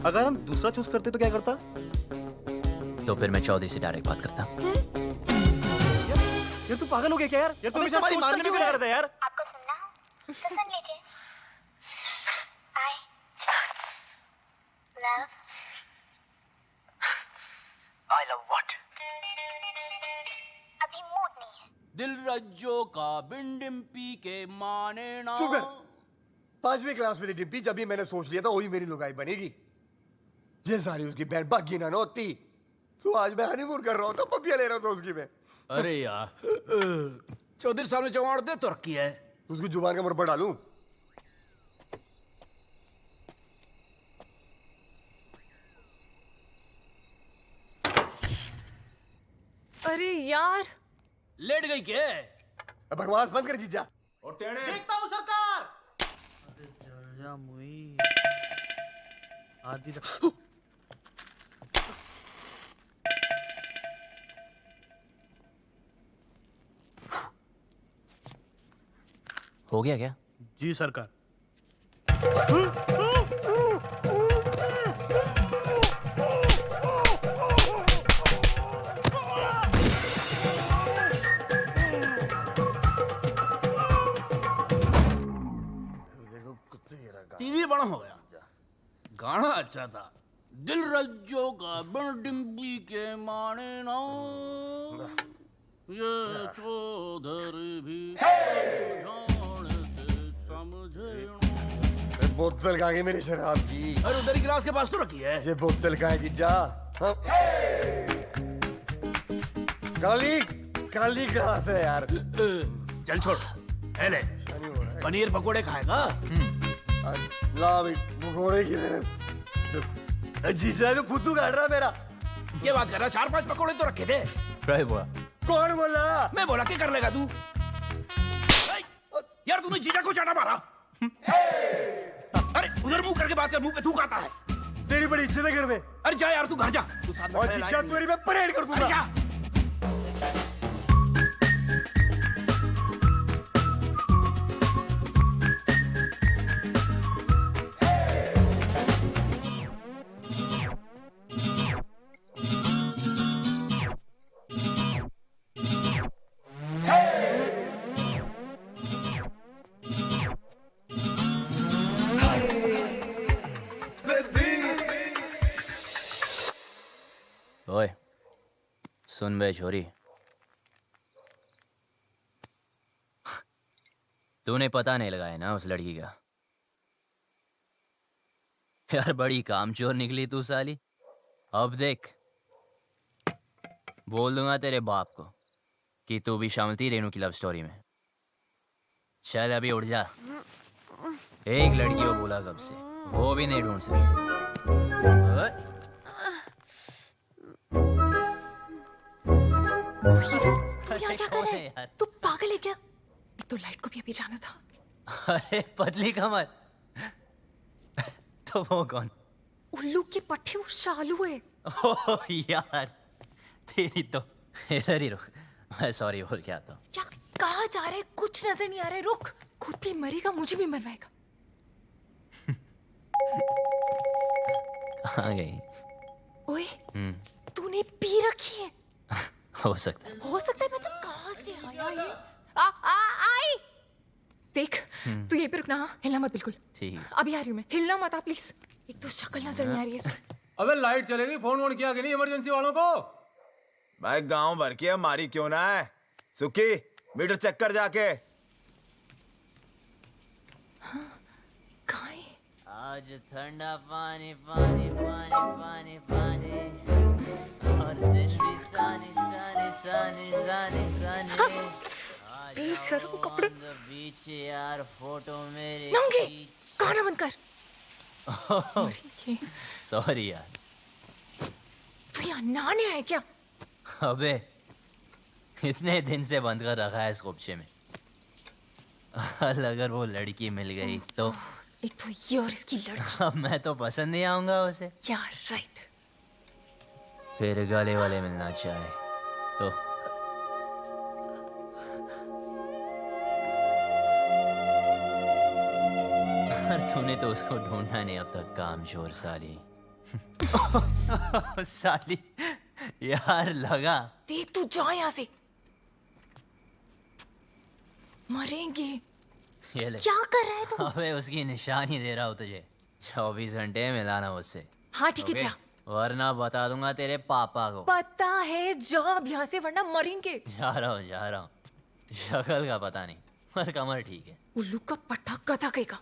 अगर हम दूसरा चूज करते तो क्या करता? तो फिर मैं चौधरी से डायरेक्ट बात करता। यार तू पागल हो गया क्या यार? यार तू हमेशा हमारी मारने में क्यों लगा रहता है यार? आपको सुनना हो तो सुन लीजिए। I love what? अभी मूड नहीं है। दिल रज्जो का बिंडिम पी के माने ना। चुप कर। 5वीं क्लास में थी डिम्पी, जब भी मैंने सोच लिया था वही मेरी लुगाई बनेगी। ये सारी उसकी बहन बागी ना होती तो आज मैं हनीमून कर रहा हूँ तो पपिया ले रहा था उसकी मैं। अरे यार चौधरी साहब ने जवान दे तो रखी है। उसकी जुबान का मुरब्बा डालूं? अरे यार लेट गई क्या? बकवास बंद कर जीजा। देखता हूँ सरकार। जा मुई आदि हो गया क्या? जी सरकार। टीवी बड़ा हो गया, गाना अच्छा था। दिल रज्जो का बिंडिम्पी के माने ना, ये चौधरी भी बोतल कहाँ गई मेरी शराब की? अरे उधर गिलास के पास तो रखी है। ये बोतल कहाँ है जीजा? हाँ? काली काली कहाँ से यार? चल छोड़। ले पनीर पकोड़े खाएगा? ला भाई पकोड़े की तरह। जीजा तो फुद्दू काट रहा मेरा। ये बात कर रहा, 4-5 पकोड़े तो रखे थे। बोला कौन बोला? मैं बोला क्या कर लेगा तू? यार तूने जीजा को चाटा मारा। अरे उधर मुंह करके बात कर, मुंह पे थूक आता है। तेरी बड़ी इज्जत है घर में। अरे जा यार तू घर जा। तू साथ में और जीजा तेरी मैं परेड कर दूंगा। जा। ओए सुन बे छोरी, तूने पता नहीं लगाया ना उस लड़की का? यार बड़ी कामचोर निकली तू साली। अब देख, बोल दूंगा तेरे बाप को कि तू भी शामिल थी रेनू की लव स्टोरी में। चल अभी उठ जा। एक लड़की को बोला कब से, वो भी नहीं ढूंढ सकती। यहाँ क्या कर रहा है? तू पागल है क्या? एक तो लाइट को भी अभी जाना था। अरे पतली कमर, तो वो कौन? उल्लू के पट्टे वो शालू है। ओह यार, तेरी तो इधर ही रुक, मैं सॉरी बोल के आता हूँ। क्या कहाँ जा रहे? कुछ नजर नहीं आ रहा है। रुक, खुद भी मरेगा, मुझे भी मरवाएगा। कहाँ गई? ओए, तूने पी रखी है? हो सकता है। हो सकता है, मतलब कहाँ से आया ये? आई देख, तू यहीं पे रुकना। हाँ, हिलना मत बिल्कुल। ठीक है। अभी आ रही हूँ मैं, हिलना मत प्लीज। एक तो शक्ल नजर नहीं आ रही है। अबे लाइट चलेगी, फोन किया कि नहीं इमरजेंसी वालों को? भाई गांव भर की हमारी क्यों ना है? सुखी मीटर चेक कर जाके। आज ठंडा पानी पानी पानी पानी पानी और दिन भी सानी सानी सानी सानी सानी। बेशर्म कपड़े। बीच यार फोटो मेरे। नंगे, गाना बंद कर। सॉरी यार। तू यहाँ नहाने आया क्या? अबे इतने दिन से बंद कर रखा है इस खुपचे में। अगर वो लड़की मिल गई तो एक तो ये और इसकी लड़की। अब मैं तो पसंद नहीं आऊंगा उसे। यार राइट। फिर गले वाले मिलना चाहे तो तूने तो उसको ढूंढा नहीं अब तक, कामचोर साली। साली यार लगा। देख तू जा यहाँ से, मरेंगे। ये ले। क्या कर रहा है तू? अबे उसकी निशानी दे रहा हूँ तुझे। 24 घंटे मिलाना मुझसे। हाँ ठीक है, ओके? जा। वरना बता दूंगा तेरे पापा को। पता है, जा अब यहाँ से, वरना मरेंगे। जा रहा हूँ। शक्ल का पता नहीं, पर कमर ठीक है। उल्लू का पट्टा गधा कहेगा।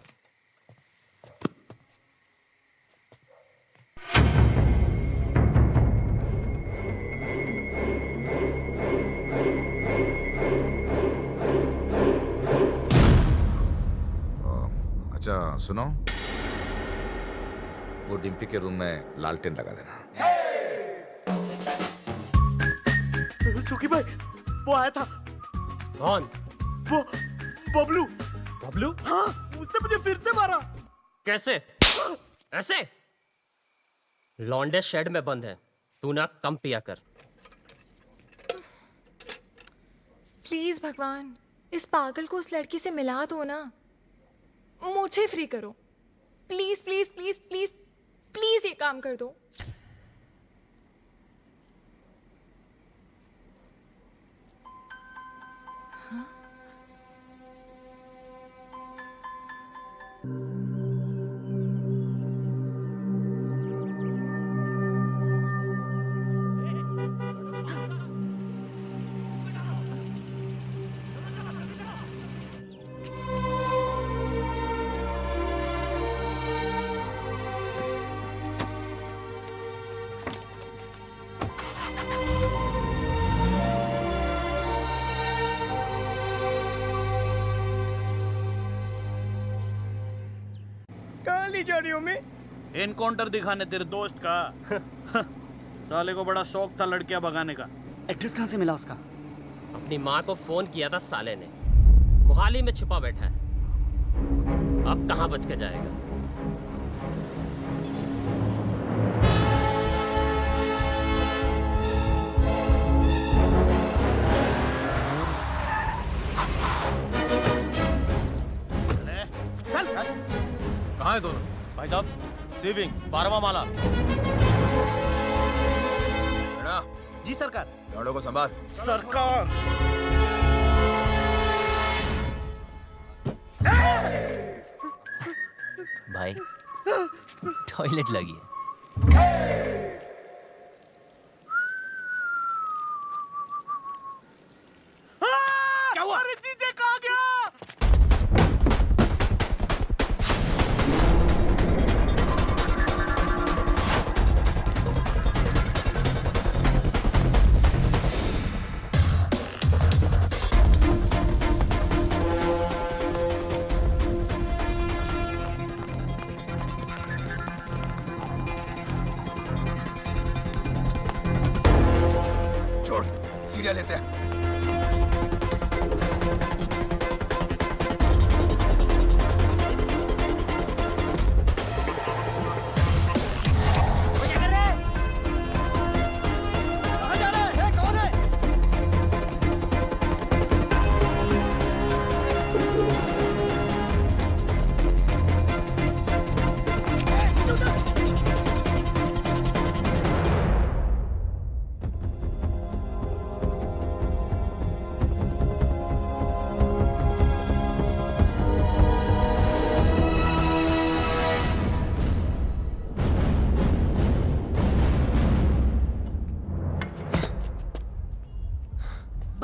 अच्छा सुनो, वो डिम्पी के रूम में लालटेन लगा देना। सुखी भाई, वो आया था। कौन? वो बबलू। बबलू? हाँ, उसने मुझे फिर से मारा। कैसे? ऐसे? लौंडे शेड में बंद है, तू ना कम पिया कर। प्लीज भगवान, इस पागल को उस लड़की से मिला दो ना। मुझे फ्री करो, please please please please please, ये काम कर दो। कहाँ ले जा रही हो मैं? एनकाउंटर दिखाने तेरे दोस्त का। साले को बड़ा शौक था लड़कियां भगाने का। एड्रेस कहाँ से मिला उसका? अपनी माँ को फोन किया था साले ने, मोहाली में छिपा बैठा है। अब कहाँ बच के जाएगा? कहाँ है दोनों? भाई साहब, सेविंग 12वां माला। जी सरकार। लौंडों को संभाल। सरकार। भाई टॉयलेट लगी है। क्या हुआ? अरे जीजे कहाँ गया? छोड़, सीढ़ियाँ लेते हैं।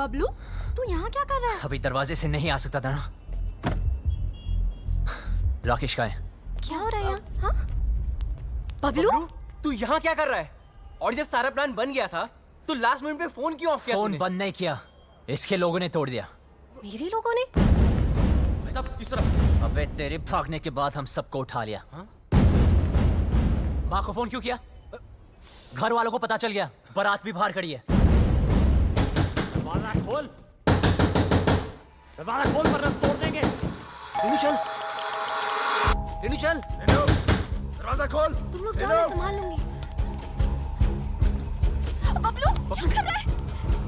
बबलू तू यहाँ क्या कर रहा है? अभी दरवाजे से नहीं आ सकता था ना। राकेश का है? क्या हो रहा है यहाँ? हाँ? बबलू तू यहाँ क्या कर रहा है? और जब सारा प्लान बन गया था तो लास्ट मिनट पे फोन क्यों ऑफ किया? फोन बंद नहीं किया, इसके लोगों ने तोड़ दिया। मेरे लोगों ने? सब इस तरफ। अबे तेरे भागने के बाद हम सबको उठा लिया। माँ को फोन क्यों किया? घर वालों को पता चल गया, बारात भी बाहर खड़ी है। दरवाजा खोल, दरवाजा खोल वरना तोड़ देंगे। रेनू चल, रेनू चल। दरवाजा खोल। तुम लोग जाओ, मैं संभाल लूंगी। बबलू क्या कर रहा है?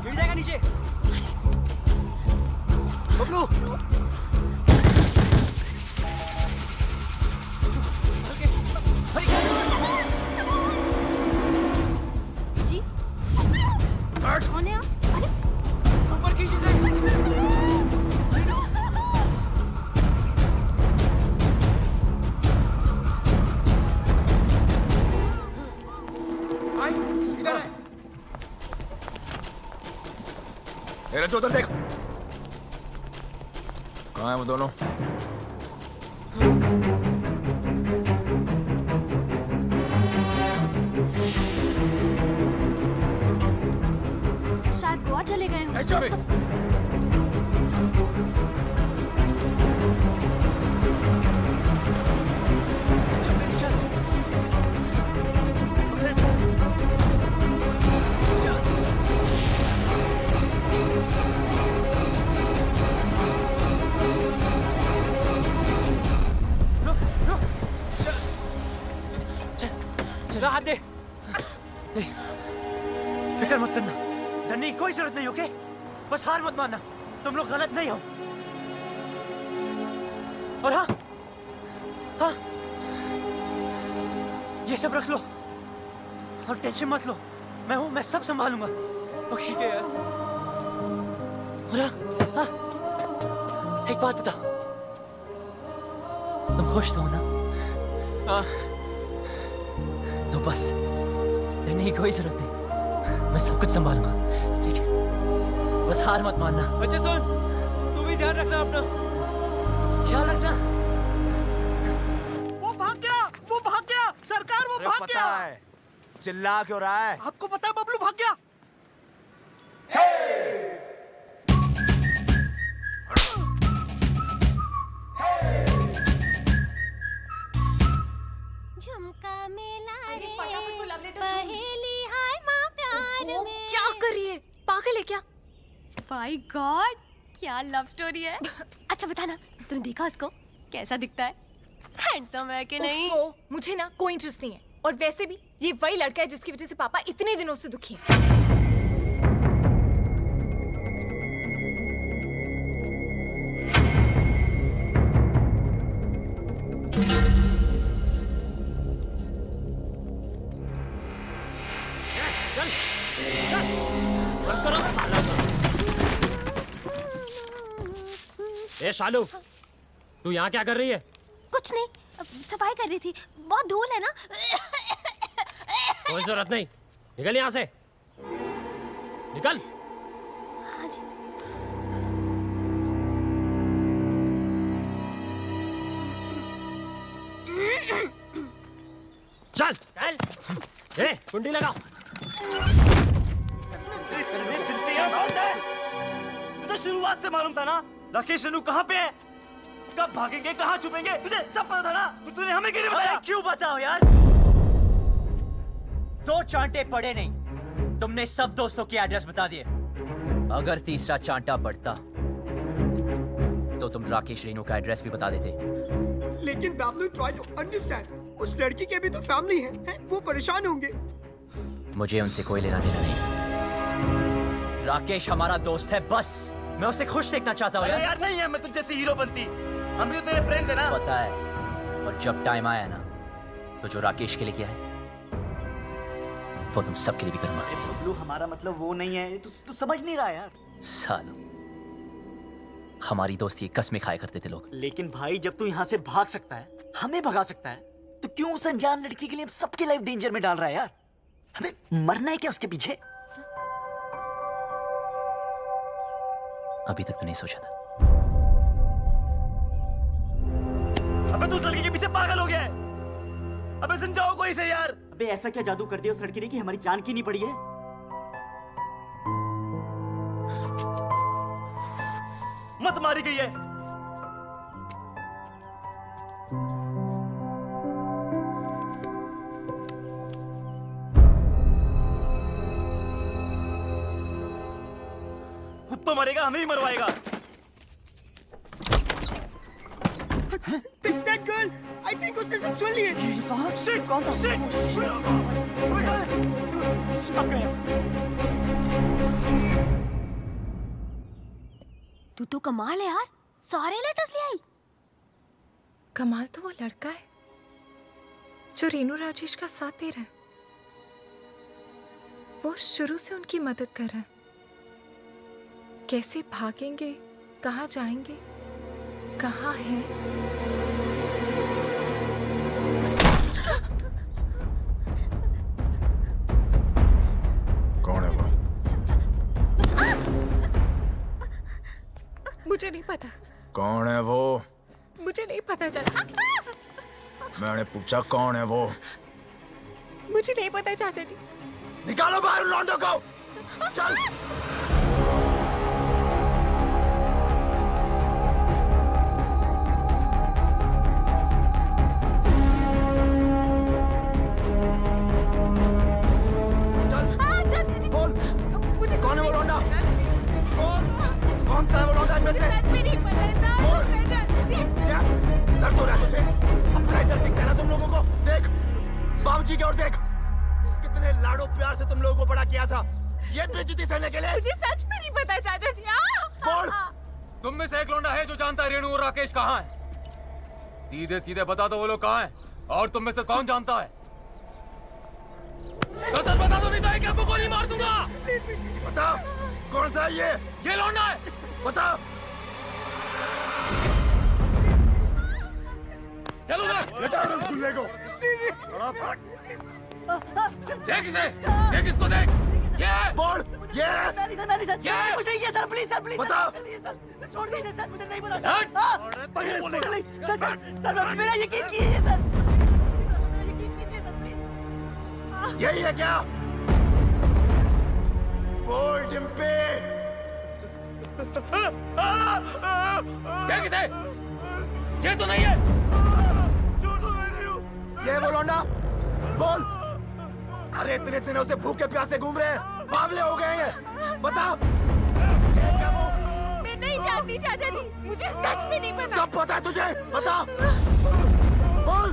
गिर जाएगा नीचे। बबलू जी कौन है आप? अरे ऊपर खींच इसे। इधर है। मेरे तो उधर देख। कहाँ है वो दोनों? शायद गोवा चले गए हों। चला हाथ दे। फिक्र मत करना, डरने की कोई जरूरत नहीं, ओके? बस हार मत मानना, तुम लोग गलत नहीं हो। और हाँ हाँ, ये सब रख लो और टेंशन मत लो, मैं हूं, मैं सब संभालूंगा, ओके? ठीक है यार। और हाँ, एक बात बता, तुम खुश तो हो ना? हाँ। तो बस डरने की कोई जरूरत नहीं, मैं सब कुछ संभालूंगा, ठीक है? बस हार मत मानना। अच्छा सुन, तू भी ध्यान रखना अपना, ख्याल रखना। वो भाग गया, वो भाग गया, सरकार वो भाग गया। है, चिल्ला क्यों रहा है? आपको पता है बबलू भाग गया। झुमका मेला रे, फटाफट वो लव लेटर्स पहेली हाय माँ प्यार में। क्या कर रही है? पागल है क्या? माय गॉड, क्या लव स्टोरी है। अच्छा बता ना, तूने देखा उसको? कैसा दिखता है? हैंडसम है कि नहीं? मुझे ना कोई इंटरेस्ट नहीं है, और वैसे भी ये वही लड़का है जिसकी वजह से पापा इतने दिनों से दुखी हैं। ए शालू, तू यहाँ क्या कर रही है? कुछ नहीं, सफाई कर रही थी, बहुत धूल है ना। कोई जरूरत नहीं, निकल यहाँ से, निकल। चल चल, ए कुंडी लगाओ। तुझे शुरुआत से मालूम था ना राकेश रेनू कहाँ पे है, कब भागेंगे, कहाँ छुपेंगे, तुझे सब पता था ना? तूने हमें क्यों नहीं बताया? क्यों बताओ यार? दो चांटे पड़े नहीं, तुमने सब दोस्तों के एड्रेस बता दिए। अगर तीसरा चांटा पड़ता तो तुम राकेश रेनू का एड्रेस भी बता देते। लेकिन बबलू ट्राई टू अंडरस्टैंड, उस लड़की के भी तो फैमिली है, वो परेशान होंगे। मुझे उनसे कोई लेना देना नहीं। राकेश हमारा दोस्त है, बस मैं उसे खुश देखना चाहता हूँ अरे यार नहीं है, मैं तुझ जैसी हीरो बनती, हम भी तो तेरे फ्रेंड्स हैं ना। पता है, और जब टाइम आया ना तो जो राकेश के लिए किया है वो तुम सबके लिए भी करूंगा। बबलू हमारा मतलब वो नहीं है, तू समझ नहीं रहा यार। सालों, हमारी दोस्ती कसमें खाया करते थे लोग। लेकिन भाई जब तू यहाँ से भाग सकता है, हमें भगा सकता है, तो क्यों उस अनजान लड़की के लिए सबकी लाइफ डेंजर में डाल रहा है यार? हमें मरना है क्या उसके पीछे? अभी तक तो नहीं सोचा था। अबे तू उस लड़की के पीछे पागल हो गया है। अबे समझाओ कोई से यार। अबे ऐसा क्या जादू कर दिया उस लड़की ने कि हमारी जान की नहीं पड़ी है? मत मारी गई है। खुद तो मरेगा, हमें ही मरवाएगा। That girl, I think उसने सब सुन लिए। ये साहब शिट कौन था? शिट अब गए। तू तो कमाल है यार, सारे लेटर्स ले आई। कमाल तो वो लड़का है जो रेनू राजेश का साथ दे रहा है। वो शुरू से उनकी मदद कर रहा है। कैसे भागेंगे, कहाँ जाएंगे, कहाँ हैं? कौन है वो? मुझे नहीं पता। कौन है वो? मुझे नहीं पता चला। मैंने पूछा कौन है वो? मुझे नहीं पता चाचा जी। निकालो बाहर लौंडों को। चल। कौन है वो लौंडा? बोल, कौन सा है वो लौंडा इनमें से? बोल, क्या दर्द हो रहा है तुझे? अपना इधर दिखता है ना तुम लोगों को? देख, बाबूजी की ओर देख, कितने लाडो प्यार से तुम लोगों को बड़ा किया था, ये बेइज्जती सहने के लिए? मुझे सच में नहीं पता चाचा जी। बोल, तुम में से एक लौंडा है जो जानता है रेणु और राकेश कहाँ है? सीधे सीधे बता दो वो लोग कहाँ हैं, और तुम में से कौन जानता है? तो सर बता दो, नहीं तो एक आपको गोली मार दूंगा। बता, कौन सा है ये? ये लौंडा है। बता। चलो उधर। बेटा रसगुल्ले को। देख इसे, देख इसको देख। ये बोल, ये ये कुछ नहीं किया सर, प्लीज सर, प्लीज बता। सर, छोड़ दीजिए सर, मुझे नहीं पता सर, मेरा यकीन कीजिए सर, यकीन कीजिए सर, प्लीज। यही है क्या? बोल डिम्पी। देख इसे, ये तो नहीं है। ये वो लौंडा? बोल। अरे इतने दिनों से भूखे प्यासे घूम रहे हैं, बावले हो गए हैं, बता। मैं नहीं जानती चाचा जी, मुझे सच में नहीं पता। सब पता है तुझे, बता। बोल।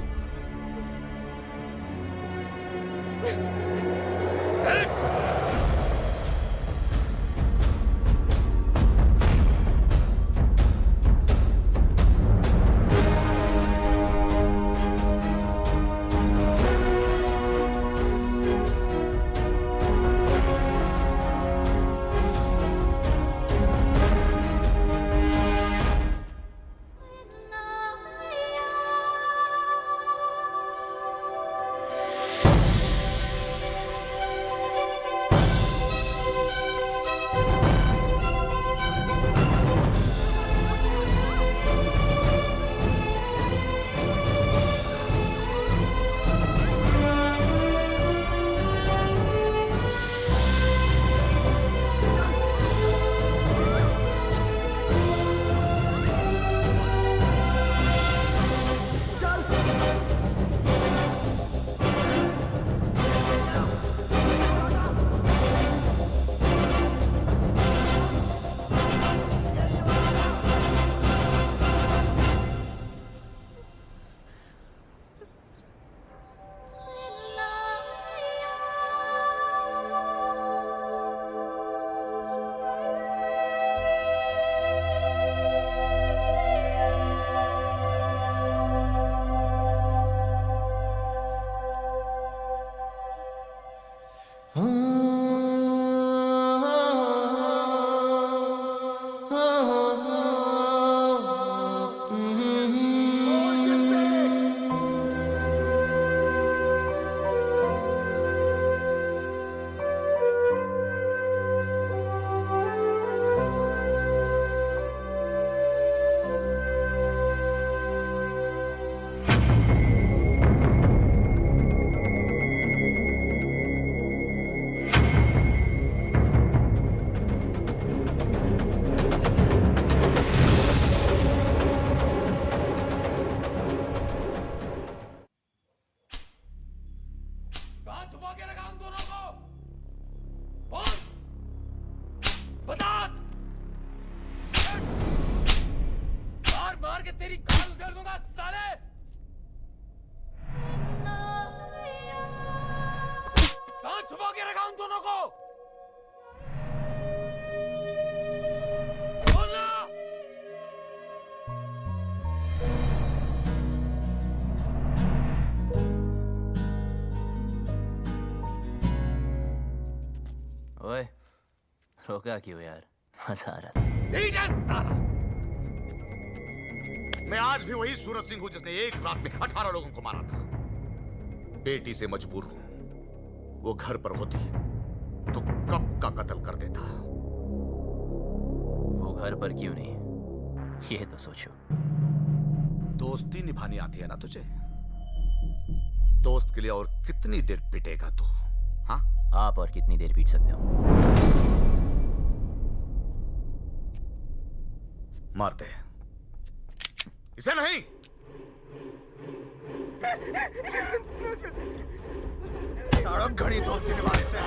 छुपा के रखा उन दोनों को? बोल, बता। मार मार के तेरी खाल उधेड़ दूंगा साले। कहाँ छुपा के रखा उन दोनों को? बोलना। ओए, रोका क्यों यार? मजा आ रहा था। मैं आज भी वही सूरज सिंह हूं जिसने एक रात में 18 लोगों को मारा था। बेटी से मजबूर हूं। वो घर पर होती तो कब का कत्ल कर देता। वो घर पर क्यों नहीं, ये तो सोचो। दोस्ती निभानी आती है ना तुझे? दोस्त के लिए और कितनी देर पिटेगा तू? हाँ, आप और कितनी देर पीट सकते हो? मारते हैं इसे। नहीं, साड़ो घड़ी दोस्ती निभाने से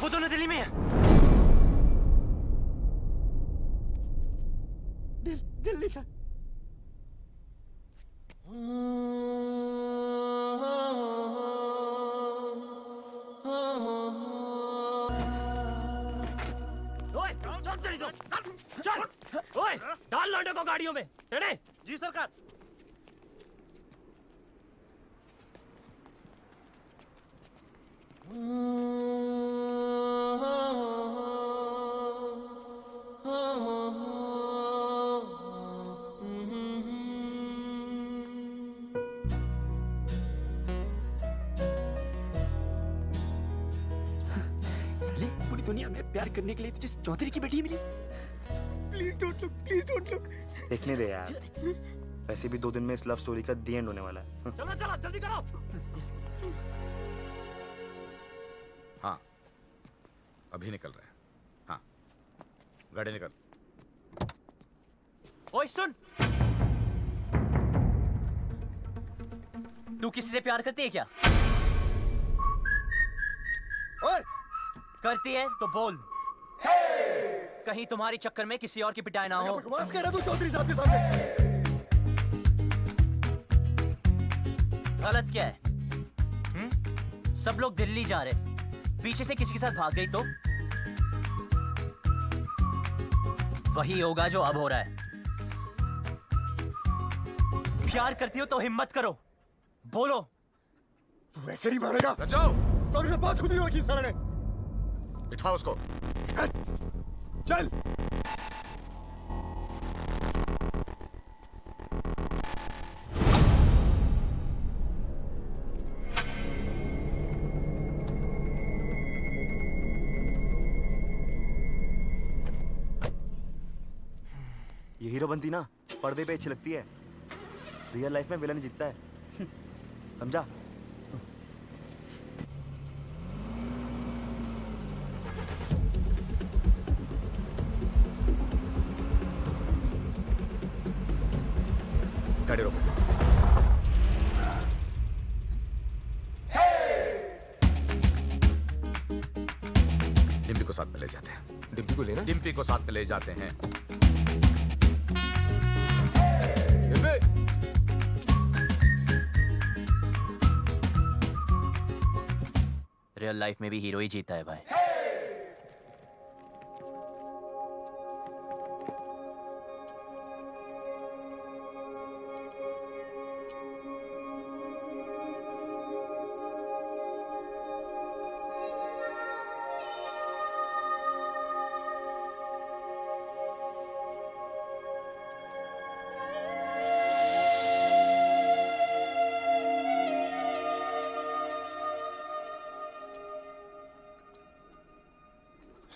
वो दोनों दिल्ली में है। दिल्ली से। ओए, चल तेरी तो, चल। ओए, डाल लौंडे को गाड़ियों में। तेरे? जी सरकार। साले, पूरी दुनिया में प्यार करने के लिए तुझे चौधरी की बेटी मिली। Please don't look, please don't look. देखने दे यार, वैसे भी 2 दिन में इस लव स्टोरी का दी एंड होने वाला है। चलो चलो जल्दी करो। हाँ, अभी निकल रहे हैं। हाँ, गाड़ी निकल। ओए सुन, तू किसी से प्यार करती है क्या? ओए, करती है तो बोल। कहीं तुम्हारे चक्कर में किसी और की पिटाई ना हो। बकवास कर रहा तू चौधरी साहब के सामने। गलत क्या है? सब लोग दिल्ली जा रहे, पीछे से किसी के साथ भाग गई तो वही होगा जो अब हो रहा है। प्यार करती हो तो हिम्मत करो, बोलो। तू वैसे नहीं मानेगा। जाओ। तो अभी बात खुद ही रखी सारे ने। बिठाओ उसको। चल। ये हीरो बनती ना पर्दे पे अच्छी लगती है, रियल लाइफ में विलन ही जीतता है। समझा? गाड़ी रोको। डिम्पी को साथ में ले जाते हैं। डिम्पी को लेना? डिम्पी को साथ में ले जाते हैं। रियल लाइफ में भी हीरो ही जीता है भाई।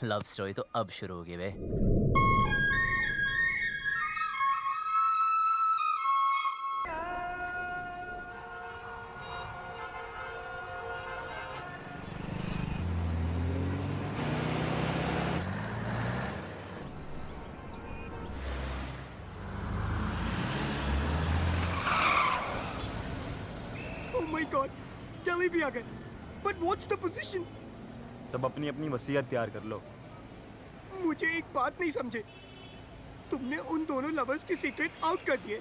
लव स्टोरी तो अब शुरू होगी बे। गॉड, दिल्ली भी आ गए। But what's the position? तब अपनी अपनी वसीयत तैयार कर लो। मुझे एक बात नहीं समझे, तुमने उन दोनों लवर्स की सीक्रेट आउट कर दिए,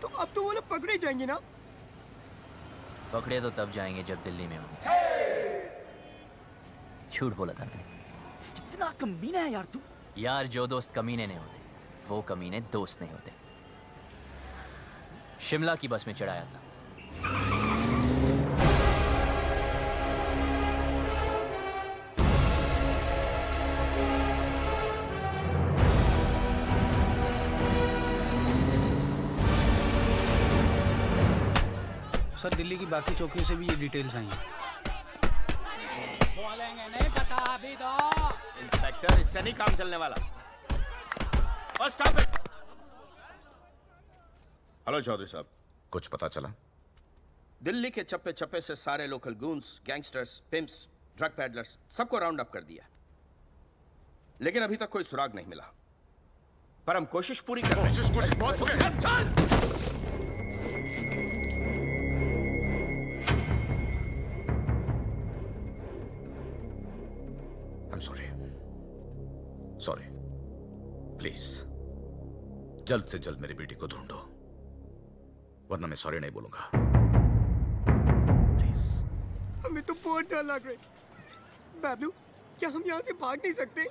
तो अब तो वो लोग पकड़े जाएंगे ना? पकड़े तो तब जाएंगे जब दिल्ली में होंगे। झूठ बोला था मैंने। कितना कमीना है यार तू। यार जो दोस्त कमीने नहीं होते वो कमीने दोस्त नहीं होते। शिमला की बस में चढ़ाया था। सर दिल्ली की बाकी चौकियों से भी ये डिटेल्स आई हैं। बोलेंगे नहीं पता अभी दो। इंस्पेक्टर इससे नहीं काम चलने वाला। और स्टॉप इट। हेलो चौधरी साहब, कुछ पता चला? दिल्ली के चप्पे चप्पे से सारे local goons, gangsters, pimps, drug peddlers सबको राउंड अप कर दिया, लेकिन अभी तक कोई सुराग नहीं मिला। पर हम कोशिश पूरी कर रहे हैं। I'm sorry, प्लीज जल्द से जल्द मेरी बेटी को ढूंढो, वरना मैं सॉरी नहीं बोलूंगा। प्लीज। हमें तो बहुत डर लग रहा है। बाबलू, क्या हम यहाँ से भाग नहीं सकते?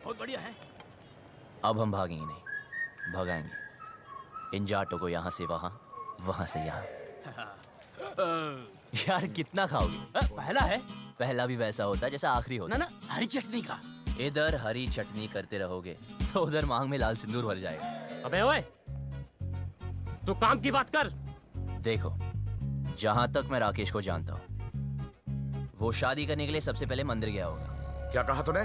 बहुत बढ़िया है। अब हम भागेंगे नहीं, भगाएंगे इन जाटों को यहाँ से वहाँ, वहाँ से यहाँ। यार कितना खाओगे? पहला है। पहला भी वैसा होता है जैसा आखिरी होता। ना हरी चटनी का। इधर हरी चटनी करते रहोगे तो उधर मांग में लाल सिंदूर भर जाएगा। अबे ओए, तू काम की बात कर। देखो, जहां तक मैं राकेश को जानता हूँ, वो शादी करने के लिए सबसे पहले मंदिर गया होगा। क्या कहा तूने?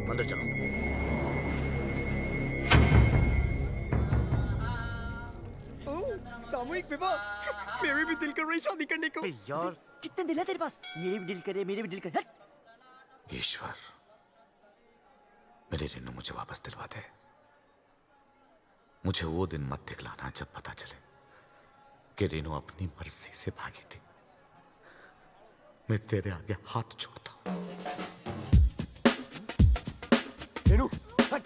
मंदिर चलो। सामूहिक विवाह, मेरे भी दिल कर रही शादी करने को। यार कितने दिल है तेरे पास? मेरे भी दिल करे, मेरे भी दिल करे। ईश्वर, मेरी रेनू मुझे वापस दिलवा दे। मुझे वो दिन मत दिखलाना जब पता चले कि रेनू अपनी मर्जी से भागी थी। मैं तेरे आगे हाथ जोड़ता हूं। रेनू, हट।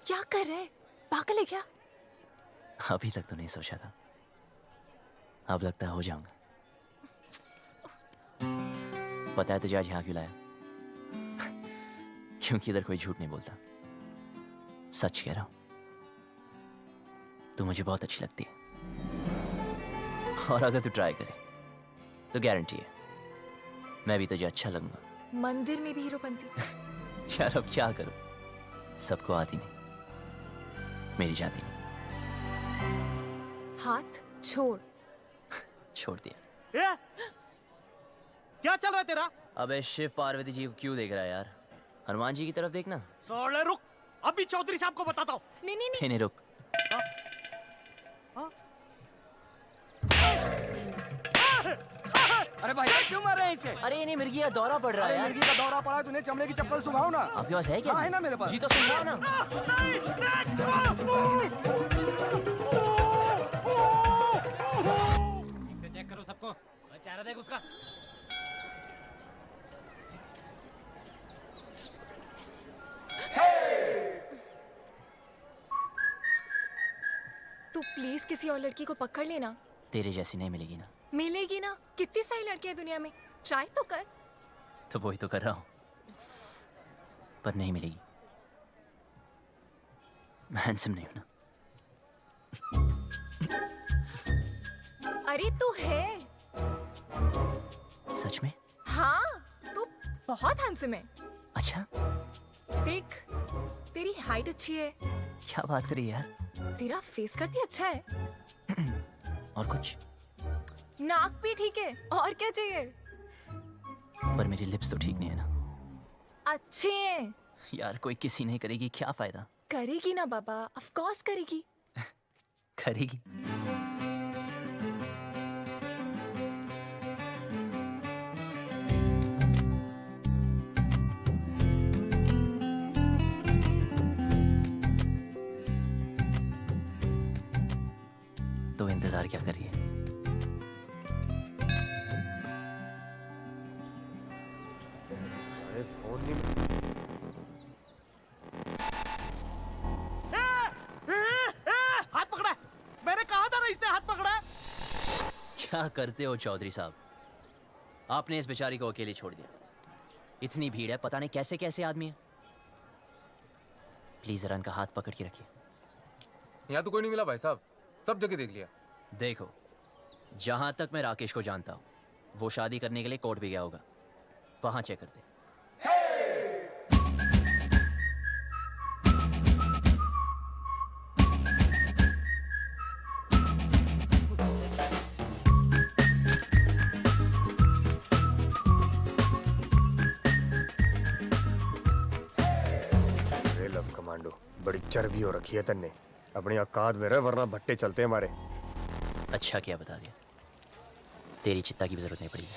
क्या कर रहे? पागल है क्या? अभी तक तो नहीं सोचा था, अब लगता है हो जाऊंगा। पता है तुझे आज यहाँ क्यों लाया? क्योंकि इधर कोई झूठ नहीं बोलता, सच कह रहा हूं। तू मुझे बहुत अच्छी लगती है, और अगर तू ट्राई करे तो गारंटी है मैं भी तुझे अच्छा लगूंगा। मंदिर में भी हीरोपंती। यार अब क्या करूं, सबको आती नहीं, मेरी जाती नहीं। हाथ छोड़। छोड़ दिया। क्या चल रहा है तेरा? अबे शिव पार्वती जी को क्यों देख रहा है यार? हनुमान जी की तरफ देखना। साले रुक, अभी चौधरी साहब को बताता हूँ। नहीं नहीं नहीं रुक। अरे भाई क्यों मार रहे हैं इसे? अरे नहीं, मिर्गी का दौरा पड़ रहा है यार। मिर्गी का दौरा पड़ा है, तूने चमड़े की चप्पल सुखाओ ना। आपके पास है क्या? हाँ, है ना मेरे पास। जी तो सुन रहा ना। चेक करो सबको, चेहरा देख उसका। तू प्लीज किसी और लड़की को पकड़ लेना। तेरे जैसी नहीं मिलेगी ना। मिलेगी ना, कितनी सारी लड़कियां दुनिया में, ट्राई तो कर। तो वही तो कर रहा हूँ, पर नहीं मिलेगी। मैं हैंडसम नहीं हूं ना। अरे तू है। सच में? हाँ, तू बहुत हैंडसम है। अच्छा? देख, तेरी हाइट अच्छी है। क्या बात करी यार? तेरा फेस कट भी अच्छा है। और कुछ? नाक भी ठीक है, और क्या चाहिए? पर मेरी लिप्स तो ठीक नहीं है ना। अच्छे हैं। यार कोई किसी नहीं करेगी, क्या फायदा? करेगी ना बाबा, ऑफ कोर्स करेगी। करेगी। इंतजार क्या कर रही है? अरे फोन नहीं हाथ पकड़ा है। मैंने कहा था ना इसने हाथ पकड़ा है। क्या करते हो चौधरी साहब? आपने इस बेचारी को अकेले छोड़ दिया। इतनी भीड़ है, पता नहीं कैसे कैसे आदमी है। प्लीज जरा इनका हाथ पकड़ के रखिए। यहाँ तो कोई नहीं मिला भाई साहब, सब जगह देख लिया। देखो, जहां तक मैं राकेश को जानता हूं, वो शादी करने के लिए कोर्ट भी गया होगा। वहां चेक करते। अरे लव कमांडो, बड़ी चर्बी हो रखी है तन्ने। अपनी औकात में रह, वरना भट्टे चलते हैं हमारे। अच्छा किया बता दिया, तेरी चित्ता की भी जरूरत नहीं पड़ेगी।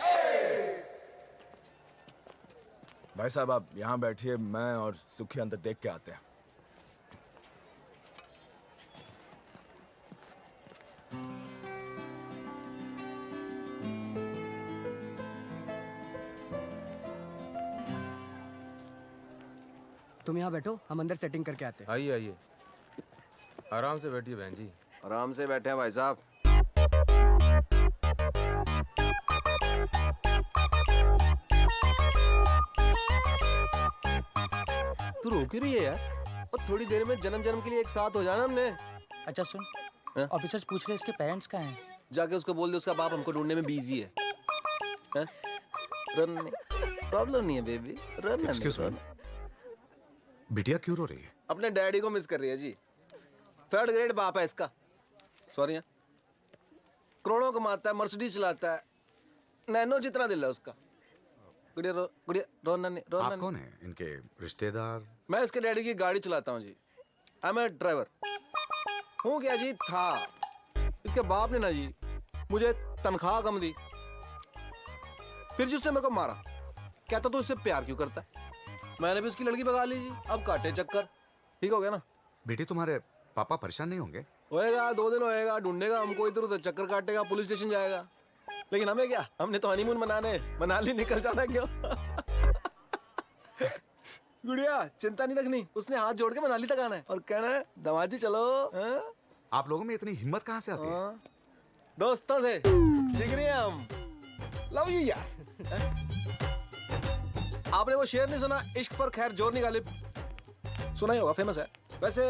भाई साहब आप यहाँ बैठिए, मैं और सुखी अंदर देख के आते हैं। तुम यहाँ बैठो, हम अंदर सेटिंग करके आते हैं। आइए आइए, आराम से बैठिए बहन जी। आराम से बैठे हैं भाई साहब। तू रो क्यों रही है यार? और थोड़ी देर में जन्म जन्म के लिए एक साथ हो जाना हमने। अच्छा सुन, ऑफिसर्स पूछ रहे इसके पेरेंट्स कहाँ हैं? जाके उसको बोल दे उसका बाप हमको ढूंढने में बिजी है। रन प्रॉब्लम नहीं है बेबी, रन। Excuse me. बिटिया क्यों रो रही है? अपने डैडी को मिस कर रही है जी। 3rd ग्रेड बाप है इसका। सॉरी, करोड़ों कमाता है, मर्सिडीज चलाता है, नैनो जितना दिल है उसका। गुड़िया रो नन्नी। आप कौन है? इनके रिश्तेदार? मैं इसके डैडी की गाड़ी चलाता हूँ जी। I M A driver. हूँ क्या जी? था। इसके बाप ने ना जी मुझे तनख्वाह कम दी, फिर जी उसने मेरे को मारा। कहता तू इससे प्यार क्यों करता है? मैंने भी उसकी लड़की भगा ली जी। अब काटे चक्कर। ठीक हो गया ना? बेटी तुम्हारे पापा परेशान नहीं होंगे? होएगा, 2 दिन होएगा, ढूंढेगा हमको इधर उधर, चक्कर काटेगा, पुलिस स्टेशन जाएगा। लेकिन हमें क्या, हमने तो हनीमून मनाने मनाली निकल जाना क्यों? गुड़िया चिंता नहीं रखनी, उसने हाथ जोड़ के मनाली तक आना है और कहना है दमाजी चलो। आप लोगों में इतनी हिम्मत कहाँ से आती है? दोस्तों से जिगरी हैं हम। लव यू यार। आपने वो शेर नहीं सुना, इश्क पर खैर जोर निकाले? सुना ही होगा, फेमस है। वैसे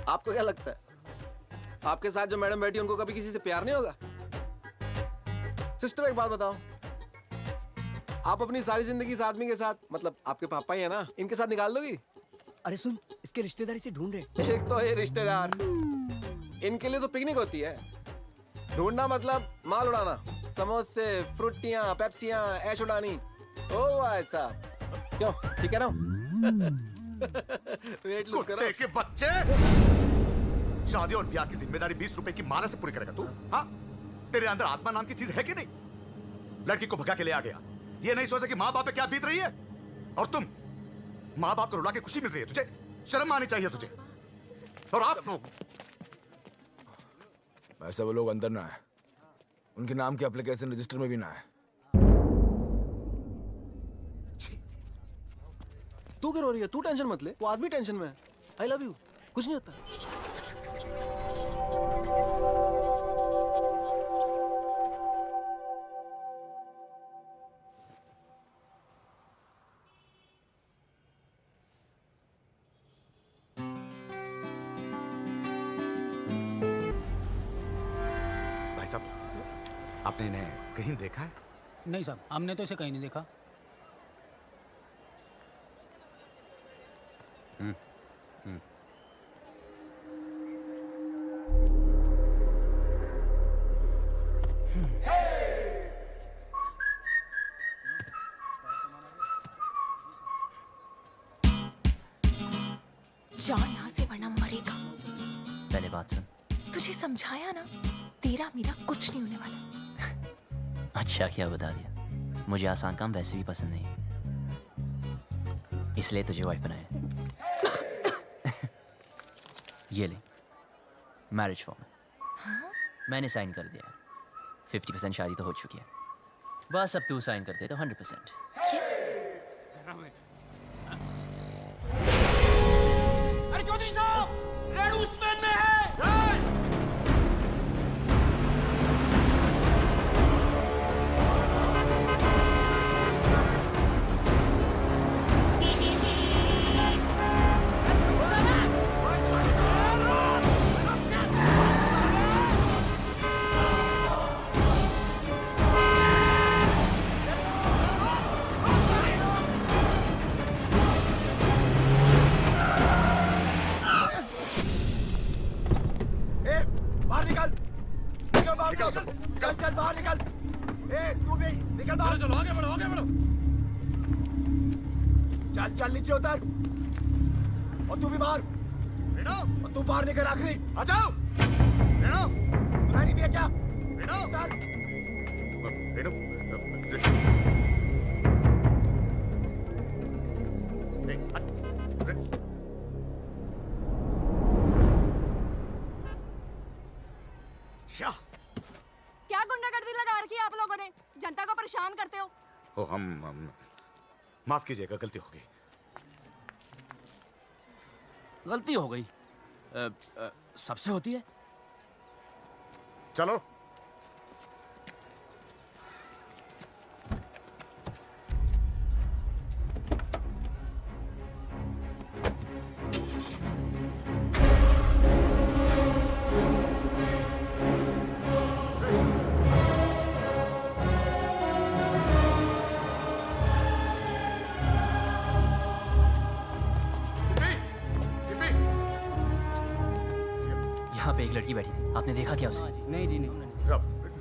आपको क्या लगता है, आपके साथ जो मैडम बैठी उनको कभी किसी से प्यार नहीं होगा? सिस्टर एक बात बताओ, आप अपनी सारी जिंदगी इस आदमी के साथ, मतलब आपके पापा ही है ना, इनके साथ निकाल दोगी? अरे सुन, इसके रिश्तेदार इसे ढूंढ रहे। एक तो ये रिश्तेदार, इनके लिए तो पिकनिक होती है। ढूंढना मतलब माल उड़ाना, समोसे, फ्रूटियां, पेप्सियां, ऐश उड़ानी। ओ भाई साहब, क्यों ठीक है ना? वेट लूज करो। कुत्ते के बच्चे! शादी और ब्याह की जिम्मेदारी 20 रुपए की माला से पूरी करेगा तू? हाँ? तेरे अंदर आत्मा नाम की चीज है कि नहीं? लड़की को भगा के ले आ गया, ये नहीं सोचा कि माँ बाप पे क्या बीत रही है? और तुम माँ बाप को रुला के खुशी मिल रही है तुझे? शर्म आनी चाहिए तुझे। और आप लोग ऐसा वो लोग अंदर ना है, उनके नाम के एप्लीकेशन रजिस्टर में भी ना है। तू क्यों रो रही है? तू टेंशन मत ले, वो आदमी टेंशन में है। आई लव यू, कुछ नहीं होता। भाई साहब, आपने इन्हें कहीं देखा है? नहीं साहब, हमने तो इसे कहीं नहीं देखा। जा यहाँ से वरना मरेगा। पहले बात सुन। तुझे समझाया ना, तेरा मेरा कुछ नहीं होने वाला। अच्छा क्या बता दिया, मुझे आसान काम वैसे भी पसंद नहीं, इसलिए तुझे वाइफ बनाया। ये ले मैरिज फॉर्म। मैंने साइन कर दिया। 50% शादी तो हो चुकी है, बस अब तू साइन कर दे तो 100%। अरे चौधरी साहब, रेड उस्मान में है। बाहर निकल, निकल बाहर, चल चल बाहर निकल। ए तू भी निकल बाहर। चलो आगे बढ़ो, आगे बढ़ो। चल चल नीचे उतर, और तू भी बाहर। और तू बाहर निकल, आखिरी आ जाओ। सुनाई नहीं दिया क्या? उतर। क्या गुंडागर्दी लगा रखी है आप लोगों ने? जनता को परेशान करते हो। ओ हम माफ कीजिएगा, गलती हो गई। गलती हो गई, सबसे होती है। चलो यहाँ पे एक लड़की बैठी थी, आपने देखा क्या उसे? नहीं जी नहीं।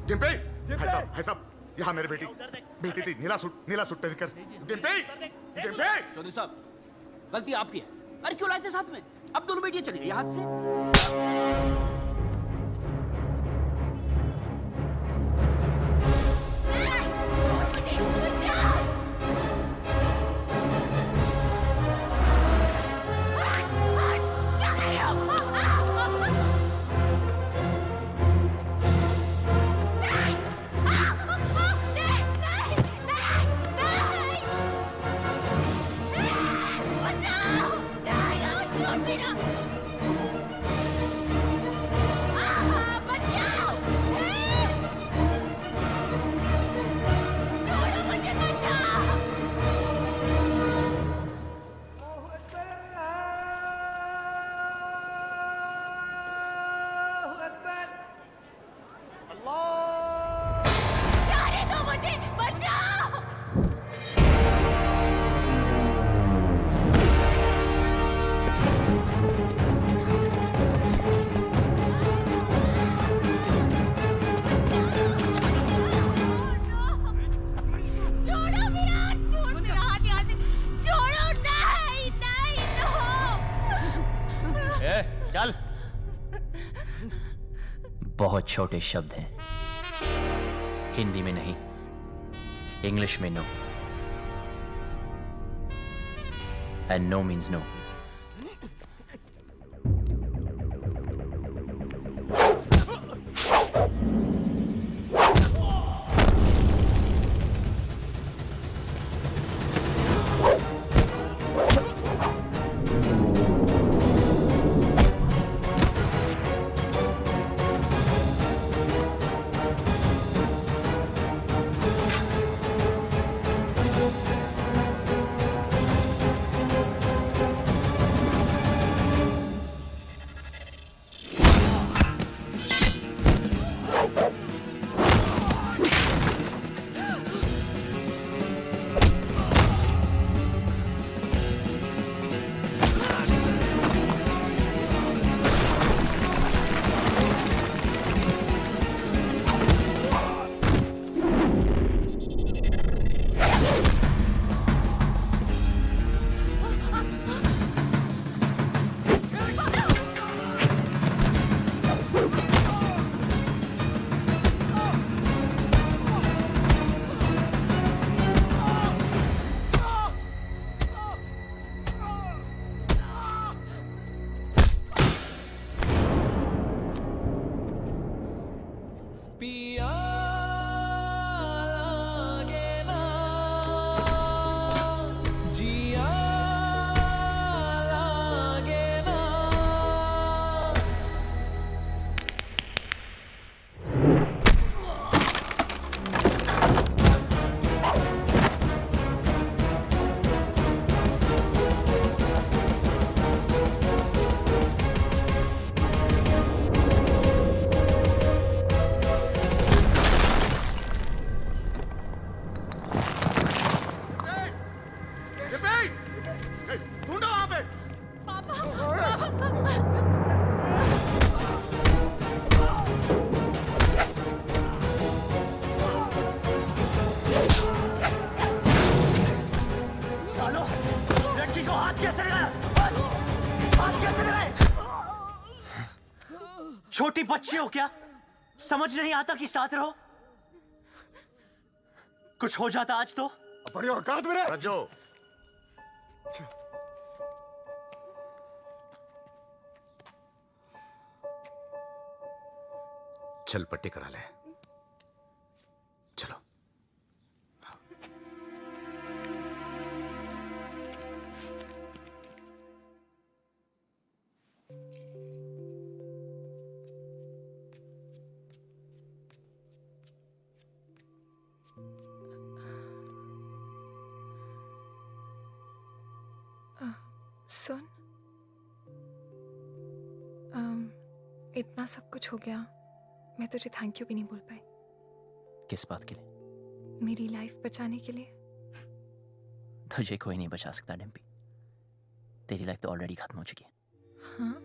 डिम्पी, भाई साहब, यहाँ मेरी बेटी थी, नीला सूट पहनकर। डिम्पी, चौधरी साहब, गलती आपकी है। अरे क्यों लाए थे साथ में? अब दोनों बेटियां चली गई हाथ से। चल। बहुत छोटे शब्द हैं, हिंदी में नहीं, इंग्लिश में no, and no means no. छोटी बच्ची हो क्या? समझ नहीं आता कि साथ रहो? कुछ हो जाता आज तो अपनी औकात में रह। रज्जो, चल पट्टी करा ले। चलो। सुन, इतना सब कुछ हो गया, मैं तुझे थैंक यू भी नहीं बोल पाई। किस बात के लिए? मेरी लाइफ बचाने के लिए। तुझे कोई नहीं बचा सकता डिम्पी। तेरी लाइफ तो ऑलरेडी खत्म हो चुकी है। हाँ?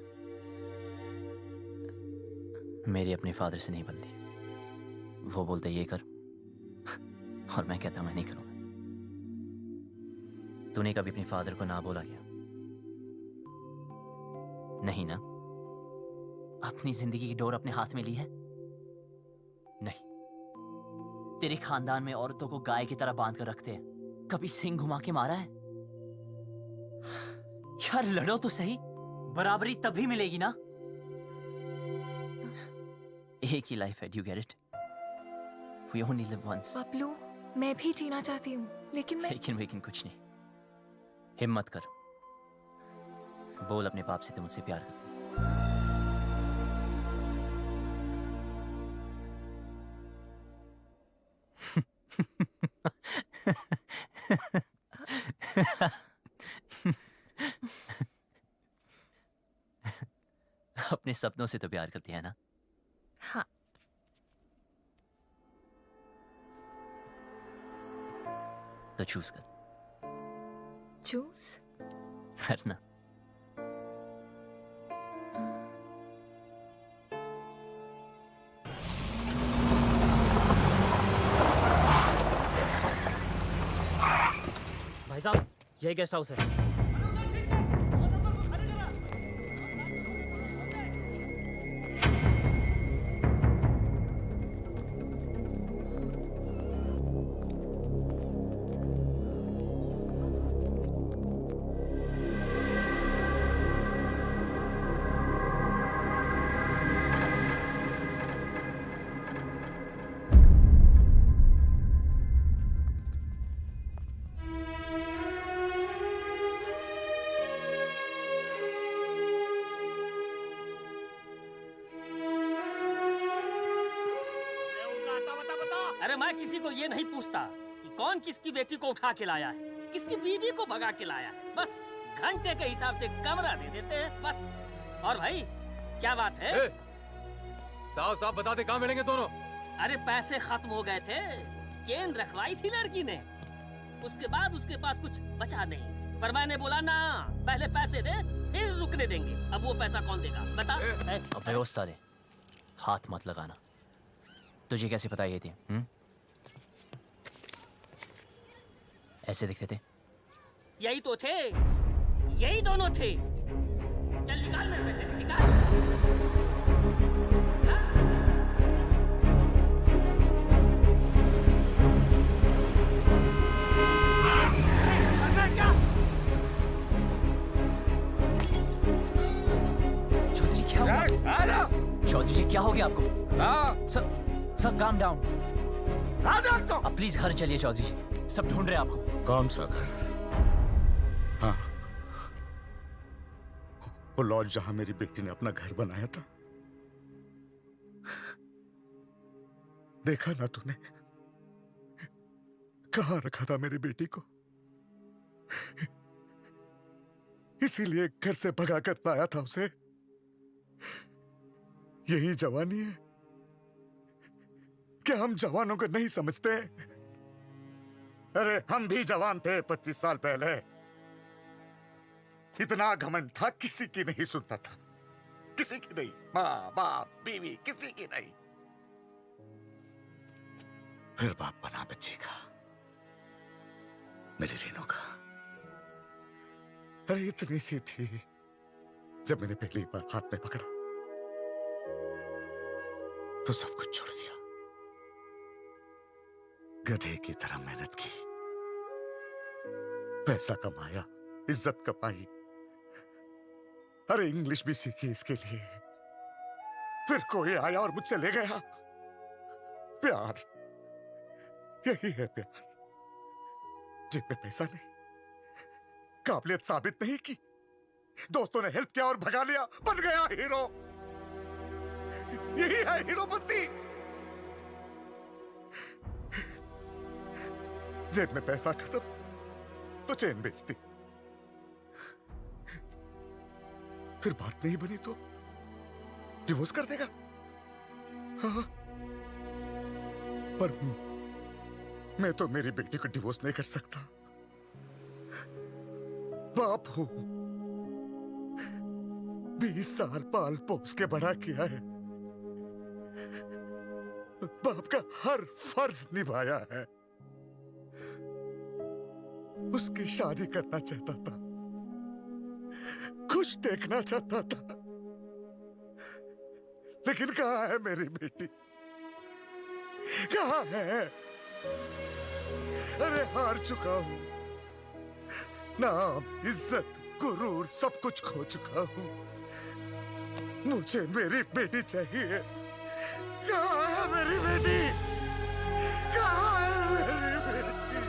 मेरी अपने फादर से नहीं बनती। वो बोलते ये कर और मैं कहता मैं नहीं करूंगा। तूने कभी अपने फादर को ना बोला क्या? नहीं ना? अपनी जिंदगी की डोर अपने हाथ में ली है? नहीं। तेरे खानदान में औरतों को गाय की तरह बांध कर रखते हैं। कभी सिंग घुमा के मारा है? यार लड़ो तो सही, बराबरी तभी मिलेगी ना। एक ही लाइफ है, do you get it? We only live once. Bablu, मैं भी जीना चाहती हूँ, लेकिन लेकिन कुछ नहीं। हिम्मत कर, बोल अपने बाप से तुम मुझसे प्यार करती है। अपने सपनों से तो प्यार करती है ना? हाँ। तो चूज कर। चूज करना। भाई साहब, यही गेस्ट हाउस है। अरे मैं किसी को ये नहीं पूछता कि कौन किसकी बेटी को उठा के लाया है, किसकी बीवी को भगा के लाया है। बस घंटे के हिसाब से कमरा दे देते हैं बस। और भाई क्या बात है? साफ साफ बता दे, कहाँ मिलेंगे दोनों? अरे पैसे खत्म हो गए थे, चेन रखवाई थी लड़की ने, उसके बाद उसके पास कुछ बचा नहीं। पर मैंने बोला ना, पहले पैसे दे फिर रुकने देंगे। अब वो पैसा कौन देगा बता? अबे ओ साले, हाथ मत लगाना। तुझे कैसे पता ये थी? ऐसे दिखते थे? यही तो थे, यही दोनों थे। चल निकाल मेरे पैसे, निकाल। चौधरी क्या हुआ? चौधरी जी क्या हो गया आपको? Sir calm down. अब प्लीज घर चलिए चौधरी जी, सब ढूंढ रहे हैं आपको। कौन सा घर? हाँ, वो लॉज जहां मेरी बेटी ने अपना घर बनाया था। देखा ना तूने, कहां रखा था मेरी बेटी को? इसीलिए घर से भगा कर लाया था उसे। यही जवानी है? क्या हम जवानों को नहीं समझते? अरे हम भी जवान थे 25 साल पहले। इतना घमंड था, किसी की नहीं सुनता था, किसी की नहीं। माँ बाप बीवी किसी की नहीं। फिर बाप बना बच्ची का, मेरी रीनू का। अरे इतनी सी थी जब मैंने पहली बार हाथ में पकड़ा। तो सब कुछ छोड़ दिया, गधे की तरह मेहनत की, पैसा कमाया, इज्जत कमाई, अरे इंग्लिश भी सीखी इसके लिए। फिर कोई आया और मुझसे ले गया। प्यार, यही है प्यार। जेब में पैसा नहीं, काबिलियत साबित नहीं की, दोस्तों ने हेल्प किया और भगा लिया, बन गया हीरो। यही है हीरोपंती। जेब में पैसा खत्म तो चेन बेचती, फिर बात नहीं बनी तो डिवोर्स कर देगा। हाँ, पर मैं तो मेरी बेटी को डिवोर्स नहीं कर सकता। बाप हूं, 20 साल पाल पोस के बड़ा किया है, बाप का हर फर्ज निभाया है। उसकी शादी करना चाहता था, खुश देखना चाहता था, लेकिन कहां है मेरी बेटी, कहां है? अरे हार चुका हूं, नाम, इज्जत, गुरूर सब कुछ खो चुका हूं। मुझे मेरी बेटी चाहिए। कहां है मेरी बेटी? कहां है मेरी बेटी?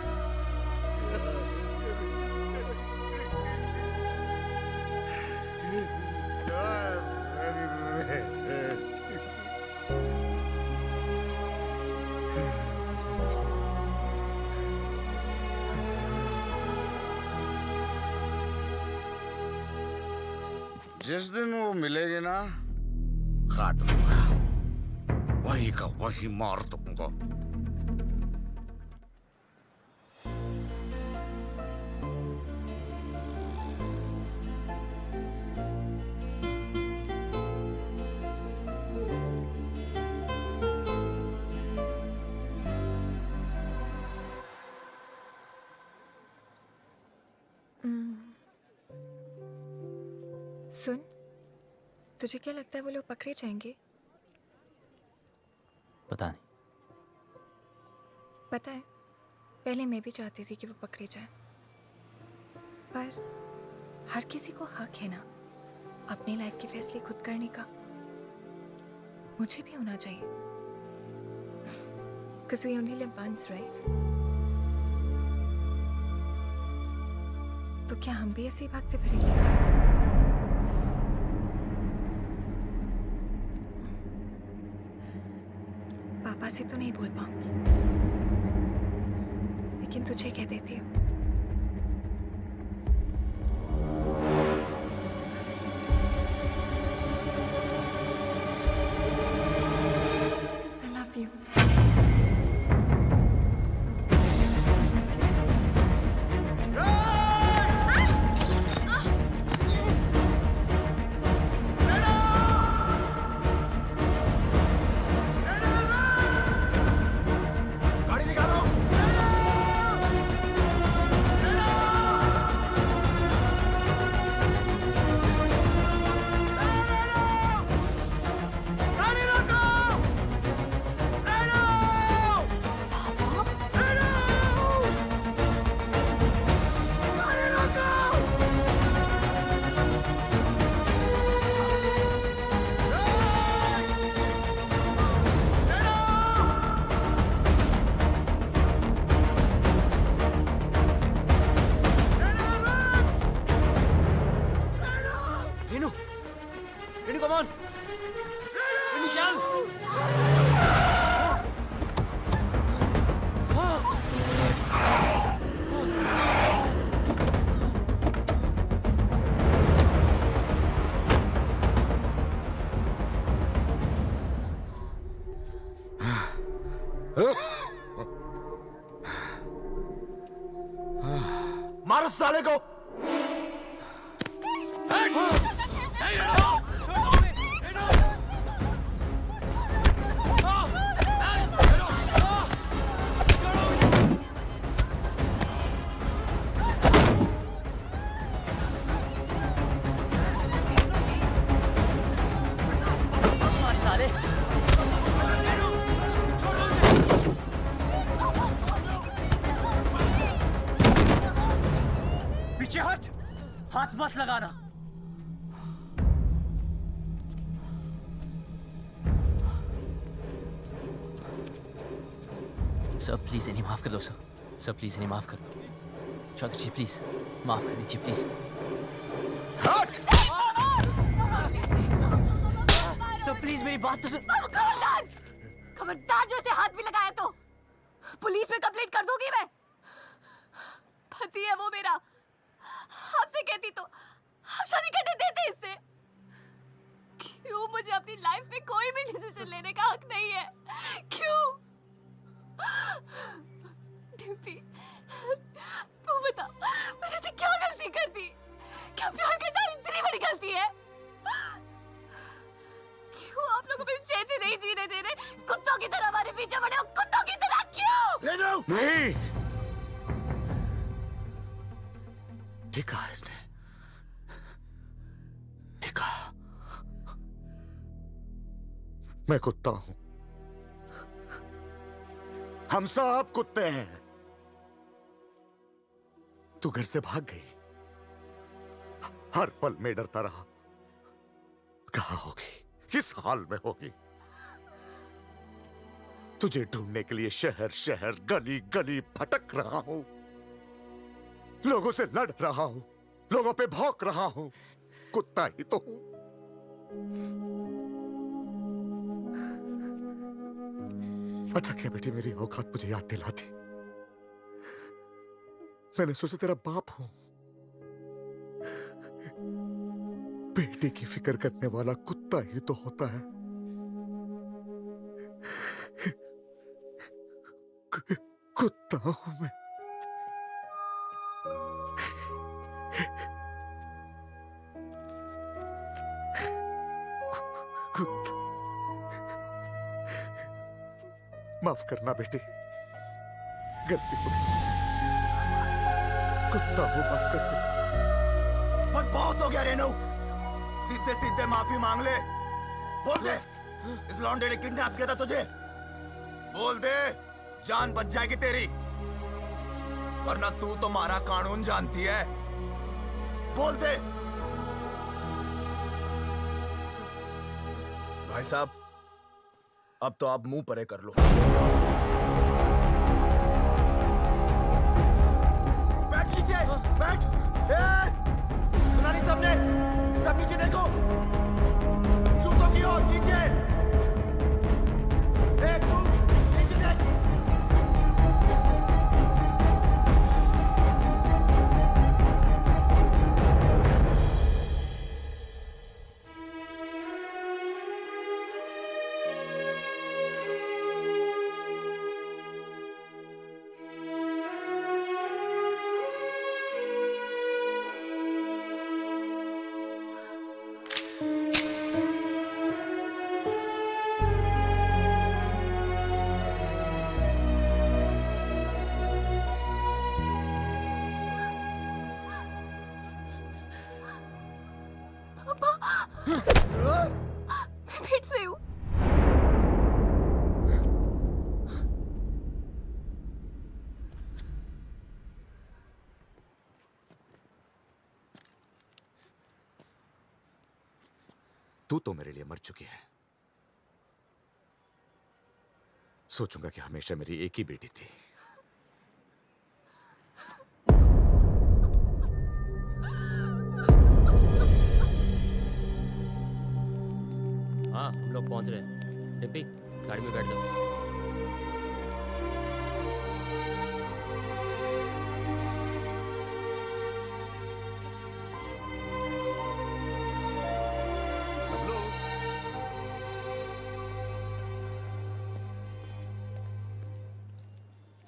जिस दिन वो मिलेगी ना, काट दूंगा, वही का वही मार दूंगा। सुन, तुझे क्या लगता है वो लोग पकड़े जाएंगे? पता नहीं। पता है, पहले मैं भी चाहती थी कि वो पकड़े जाएं, पर हर किसी को हक है ना अपनी लाइफ के फैसले खुद करने का। मुझे भी होना चाहिए, 'cause we only live once, right? तो क्या हम भी ऐसे ही भागते फिरेंगे? पापा से तो नहीं बोल पाऊंगी, लेकिन तुझे कह देती हूँ। I love you. मारो साले को। साले हाथ मत लगाना। सर प्लीज इन्हें माफ कर दो सर। सर प्लीज इन्हें माफ कर दो। चौधरी जी प्लीज माफ कर दीजिए प्लीज। सर प्लीज मेरी बात तो सुन। खबरदार, खबरदार जो इसे हाथ भी लगाया तो पुलिस में कंप्लेंट कर दूंगी मैं। पति है वो मेरा, आपसे कहती तो आप शादी करने देते इससे। क्यों मुझे अपनी लाइफ में कोई भी डिसीजन लेने का हक नहीं है? क्यों? डिम्पी, तू बता मैंने तो क्या गलती कर दी? क्या प्यार करना इतनी बड़ी गलती है? क्यों आप लोग मुझे चैन से नहीं जीने दे रहे? कुत्तों की तरह हमारे पीछे पड़े हो, कुत्तों की तरह क्यों? नहीं, देखा इसने, देखा मैं कुत्ता हूं। हम सब कुत्ते हैं। तू घर से भाग गई, हर पल में डरता रहा। कहां होगी, किस हाल में होगी? तुझे ढूंढने के लिए शहर शहर गली गली भटक रहा हूं, लोगों से लड़ रहा हूं, लोगों पे भौंक रहा हूं। कुत्ता ही तो हूं। अच्छा क्या बेटी मेरी औकात मुझे याद दिलाती। मैंने सोचा तेरा बाप हूं। बेटी की फिक्र करने वाला कुत्ता ही तो होता है। कुत्ता हूं मैं। कुत्ता। माफ करना बेटी, गलती हो गई। कुत्ता हूं, माफ कर दे। बस बहुत हो गया रेनू, सीधे सीधे माफी मांग ले। बोल दे इस लौंडे ने किडनैप किया था तुझे। बोल दे, जान बच जाएगी तेरी, वरना तू तो हमारा कानून जानती है। बोल दे। भाई साहब, अब तो आप मुंह परे कर लो। बैठ नीचे, बैठ। सुना नहीं सबने? सब नीचे देखो, जूतों की ओर नीचे। तू नीचे देख। मैं फिर से हूँ। तू तो मेरे लिए मर चुकी है। सोचूंगा कि हमेशा मेरी एक ही बेटी थी। हाँ, हम लोग पहुंच रहे हैं। डिम्पी, गाड़ी में बैठ जाओ।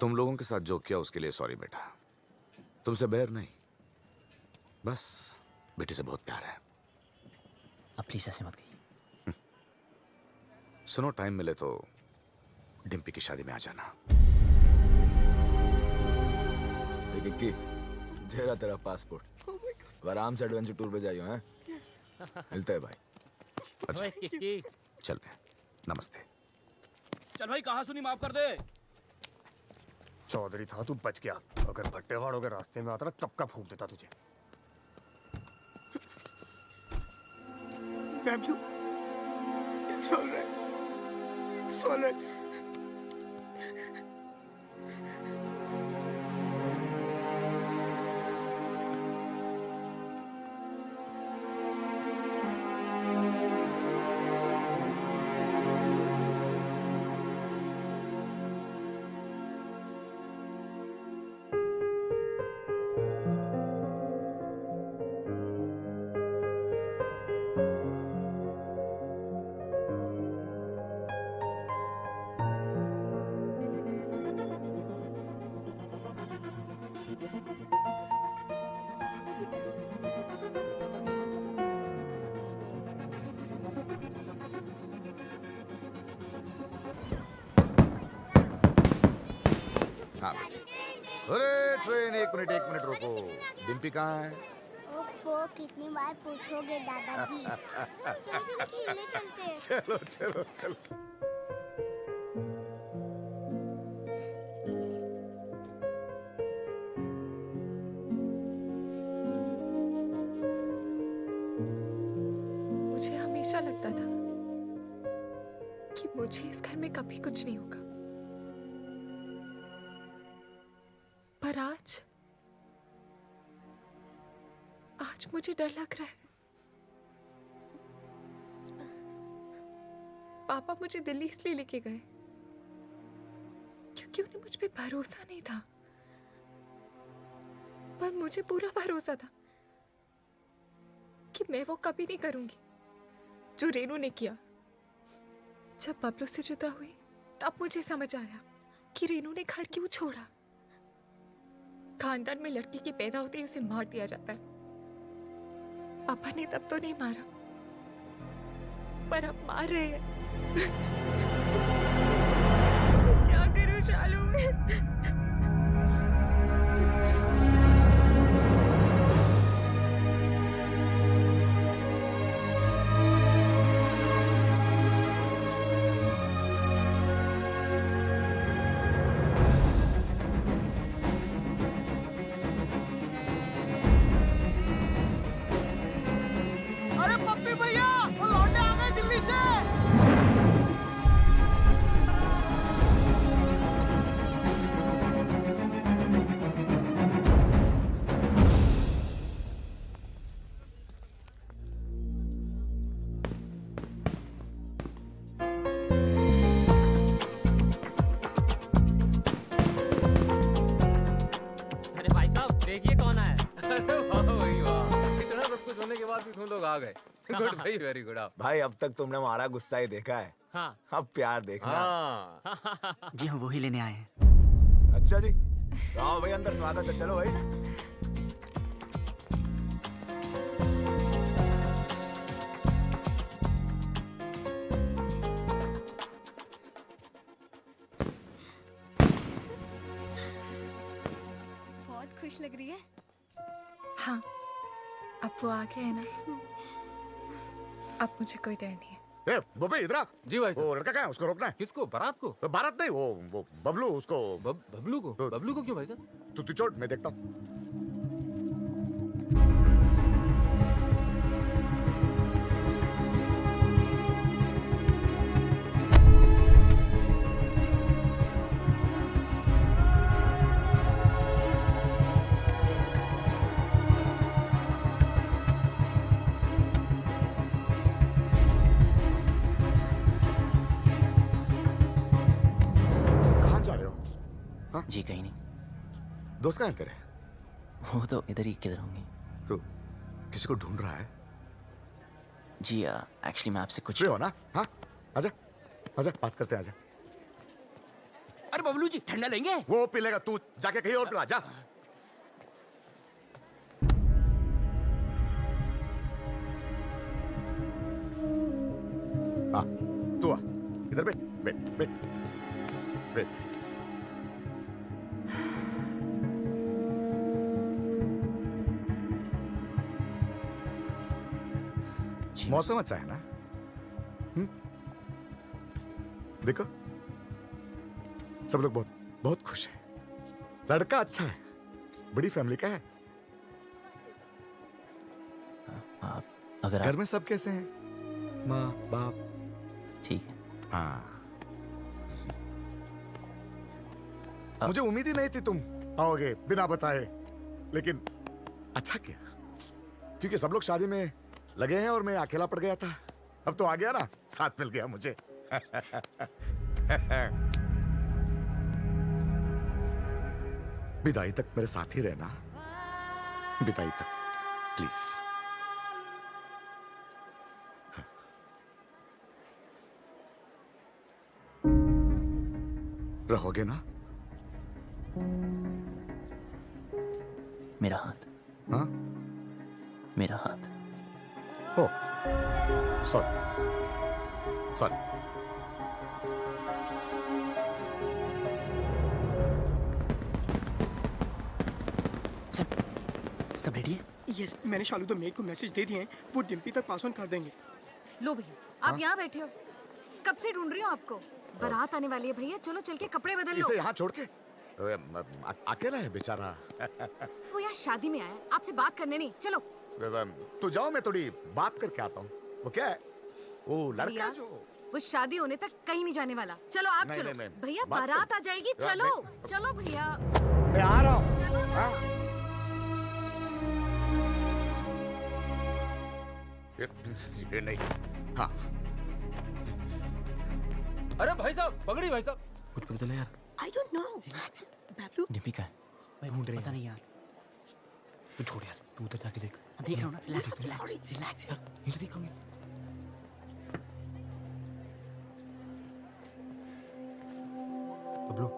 तुम लोगों के साथ जो किया उसके लिए सॉरी बेटा। तुमसे बैर नहीं, बस बेटी से बहुत प्यार है। अब प्लीज ऐसे मत कहिए। सुनो, टाइम मिले तो डिम्पी की शादी में आ जाना। किक्की, जेरा तेरा पासपोर्ट। अब आराम से एडवेंचर टूर पे जाइयो हैं। मिलते हैं भाई। अच्छा, ओए, किक्की। चलते हैं। नमस्ते। चल भाई, कहाँ सुनी, माफ कर दे। चौधरी था, तू बच गया। अगर भट्टे वालों के रास्ते में आता ना, कब का फूंक देता तुझे। grab you? It's all right. It's all right. हाँ अरे ट्रेन एक मिनट रुको। डिम्पी कहाँ है? ओफो, कितनी बार पूछोगे दादाजी? चलो खेलने चलते हैं। चलो चलो चलो। मुझे हमेशा लगता था कि मुझे इस घर में कभी कुछ नहीं होगा, पर आज मुझे डर लग रहा है। पापा मुझे दिल्ली इसलिए लेके गए क्योंकि उन्हें मुझ पे भरोसा नहीं था, पर मुझे पूरा भरोसा था कि मैं वो कभी नहीं करूंगी जो रेनू ने किया। जब बबलू से जुदा हुई तब मुझे समझ आया कि रेनू ने घर क्यों छोड़ा। खानदान में लड़की के पैदा होते ही उसे मार दिया जाता है। पापा ने तब तो नहीं मारा, पर अब मार रहे हैं। क्या करूं चालू में? गुड भाई, वेरी गुड। भाई अब तक तुमने हमारा गुस्सा ही देखा है। हाँ। अब प्यार देखना। हाँ। जी हम वही लेने आए हैं। अच्छा जी, आओ भाई अंदर, स्वागत है। चलो भाई। बहुत खुश लग रही है। हाँ, अब वो आ गया है ना, अब मुझे कोई डर नहीं है। ए, बबे इधर आ। जी भाई साहब। वो लड़का कहाँ है? उसको रोकना है। किसको? बारात को? बारात नहीं, वो बबलू, उसको। बबलू को? बबलू को क्यों भाई साहब? तू छोड़, मैं देखता हूँ। जी कहीं नहीं। दोस्त कहाँ है तेरे? वो तो इधर ही किधर होंगे। तो किसी को ढूंढ रहा है? जी एक्चुअली मैं आपसे कुछ हो ना। हाँ आजा आजा, बात करते हैं, आजा। अरे बबलू जी ठंडा लेंगे? वो पी लेगा, तू जाके कहीं और पिला जा। हाँ तू आ, इधर बैठ बैठ बैठ बैठ। मौसम अच्छा है ना? देखो सब लोग बहुत बहुत खुश हैं। लड़का अच्छा है, बड़ी फैमिली का है। अगर घर में सब कैसे हैं? माँ बाप। ठीक है। हाँ। मुझे उम्मीद ही नहीं थी तुम आओगे बिना बताए, लेकिन अच्छा किया, क्योंकि सब लोग शादी में लगे हैं और मैं अकेला पड़ गया था। अब तो आ गया ना, साथ मिल गया मुझे। विदाई तक मेरे साथ ही रहना, विदाई तक प्लीज। रहोगे ना? मेरा हाथ। हाँ? मेरा हाथ। ओ, सॉरी सॉरी। सब रेडी है? यस, मैंने शालू द मेड को मैसेज दे दिए हैं, वो डिम्पी तक पास ऑन कर देंगे। लो भैया, आप यहाँ बैठे हो, कब से ढूंढ रही हूँ आपको। बारात आने वाली है भैया, चलो चल के कपड़े बदल लो। इसे यहाँ छोड़ के अकेला है बेचारा। वो यहाँ शादी में आया, आपसे बात करने नहीं। चलो तू जाओ, मैं थोड़ी बात करके आता हूँ। वो क्या है, वो लड़का भैया, जो वो शादी होने तक कहीं नहीं जाने वाला। चलो आप नहीं, चलो नहीं, भैया, बात बारात आ जाएगी। चलो चलो भैया, मैं आ रहा हूँ। ये नहीं। हाँ। अरे भाई साहब, पकड़ी भाई साहब। कुछ पता चला यार? I don't know. Bablu Dimpy का है? ढूंढ रहे हैं। पता नहीं यार। तू छोड़ यार, तू उधर जाके देख। देख रहा हूँ ना, रिलैक्स यार, ये देखेंगे। बबलू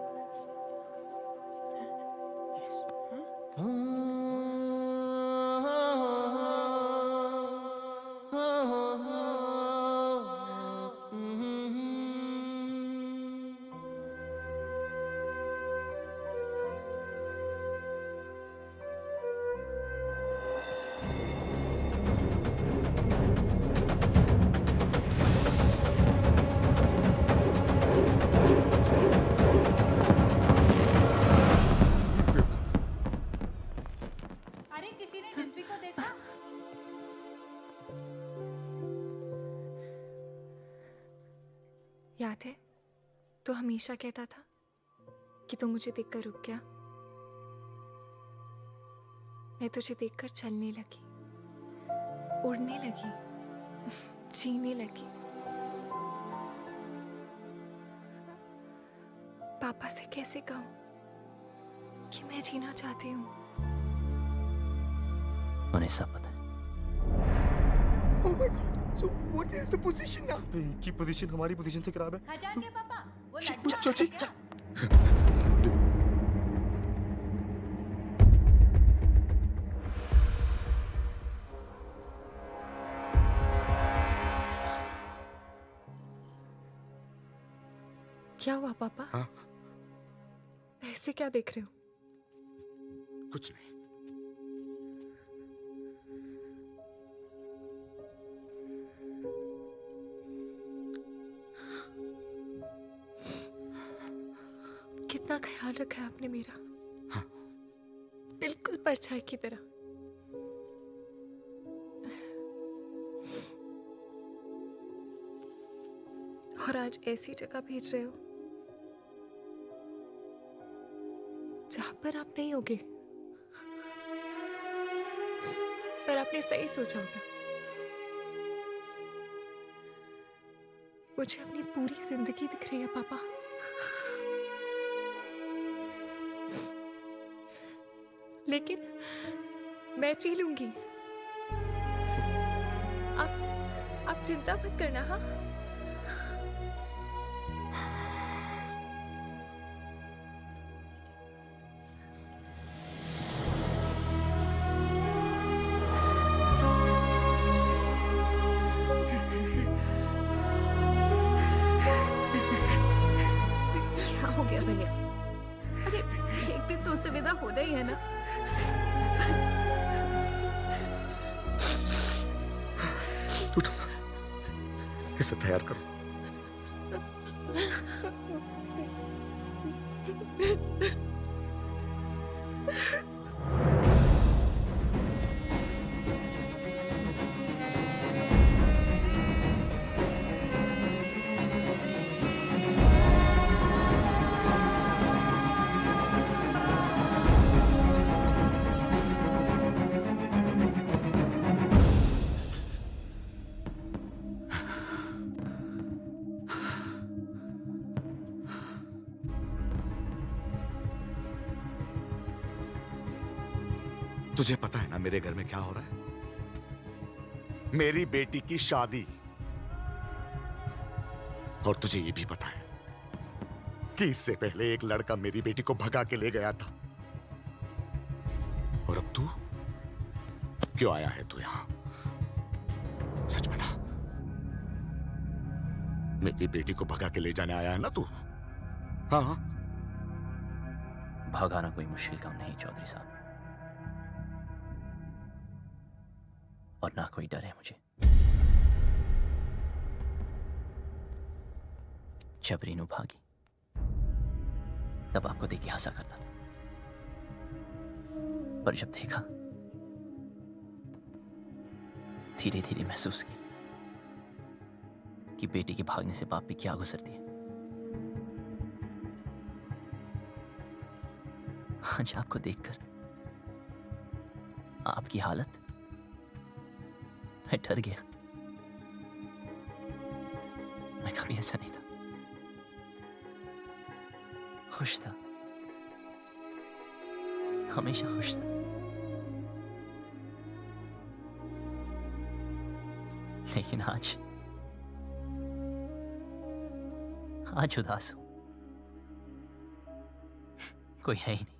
अरे किसी ने डिम्पी को देखा? याद है, तो हमेशा कहता था कि तू मुझे देखकर रुक गया। मैं तुझे देखकर चलने लगी, उड़ने लगी, जीने लगी। पापा से कैसे कहूं कि मैं जीना चाहती हूँ। उन्हें सब पता है। Oh my God. So what is the position now? इनकी पोजीशन हमारी पोजीशन से खराब है। खजान के पापा, वो चल चल। क्या हुआ पापा? हाँ? ऐसे क्या देख रहे हो? कुछ नहीं। कितना ख्याल रखा है आपने मेरा। हाँ। बिल्कुल परछाई की तरह। और आज ऐसी जगह भेज रहे हो जहां पर आप नहीं होगे। पर आपने सही सोचा होगा। मुझे अपनी पूरी जिंदगी दिख रही है पापा। लेकिन मैं जी लूंगी। आप चिंता मत करना। हाँ, क्या हो गया भैया? अरे एक दिन तो उससे विदा होना ही है ना। उठो, इसे तैयार करो। तुझे पता है ना मेरे घर में क्या हो रहा है? मेरी बेटी की शादी। और तुझे ये भी पता है कि इससे पहले एक लड़का मेरी बेटी को भगा के ले गया था। और अब तू क्यों आया है तू यहां? सच बता, मेरी बेटी को भगा के ले जाने आया है ना तू? हाँ। भगाना कोई मुश्किल काम नहीं चौधरी साहब, और ना कोई डर है मुझे। जब रीनू भागी तब आपको देख के हंसा करता था, पर जब देखा धीरे धीरे महसूस किया कि बेटी के भागने से बाप पे क्या गुजरती है। आज आपको देखकर आपकी हालत, मैं डर गया। मैं कभी ऐसा नहीं था, खुश था, हमेशा खुश था। लेकिन आज उदास हूं। कोई है ही नहीं,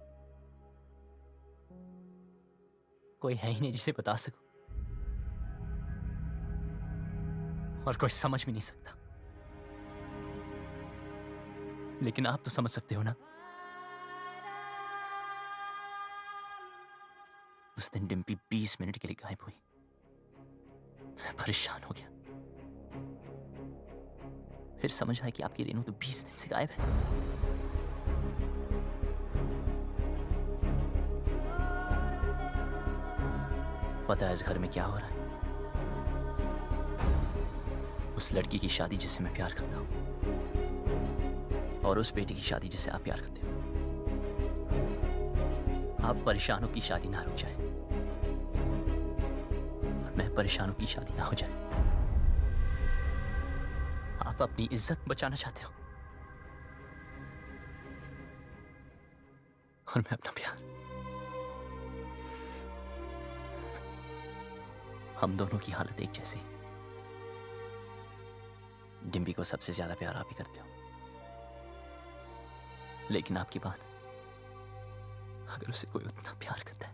कोई है ही नहीं जिसे बता सकूं, और कोई समझ भी नहीं सकता। लेकिन आप तो समझ सकते हो ना। उस दिन डिम्पी 20 मिनट के लिए गायब हुई। मैं परेशान हो गया। फिर समझ आया कि आपकी रेनू तो 20 दिन से गायब है। पता है इस घर में क्या हो रहा है? उस लड़की की शादी जिससे मैं प्यार करता हूं, और उस बेटी की शादी जिसे आप प्यार करते हो। आप परेशानों की शादी ना रुक जाए, और मैं परेशानों की शादी ना हो जाए। आप अपनी इज्जत बचाना चाहते हो, और मैं अपना प्यार। हम दोनों की हालत एक जैसी। डिम्पी को सबसे ज्यादा प्यार आप ही करते हो, लेकिन आपकी बात, अगर उसे कोई उतना प्यार करता है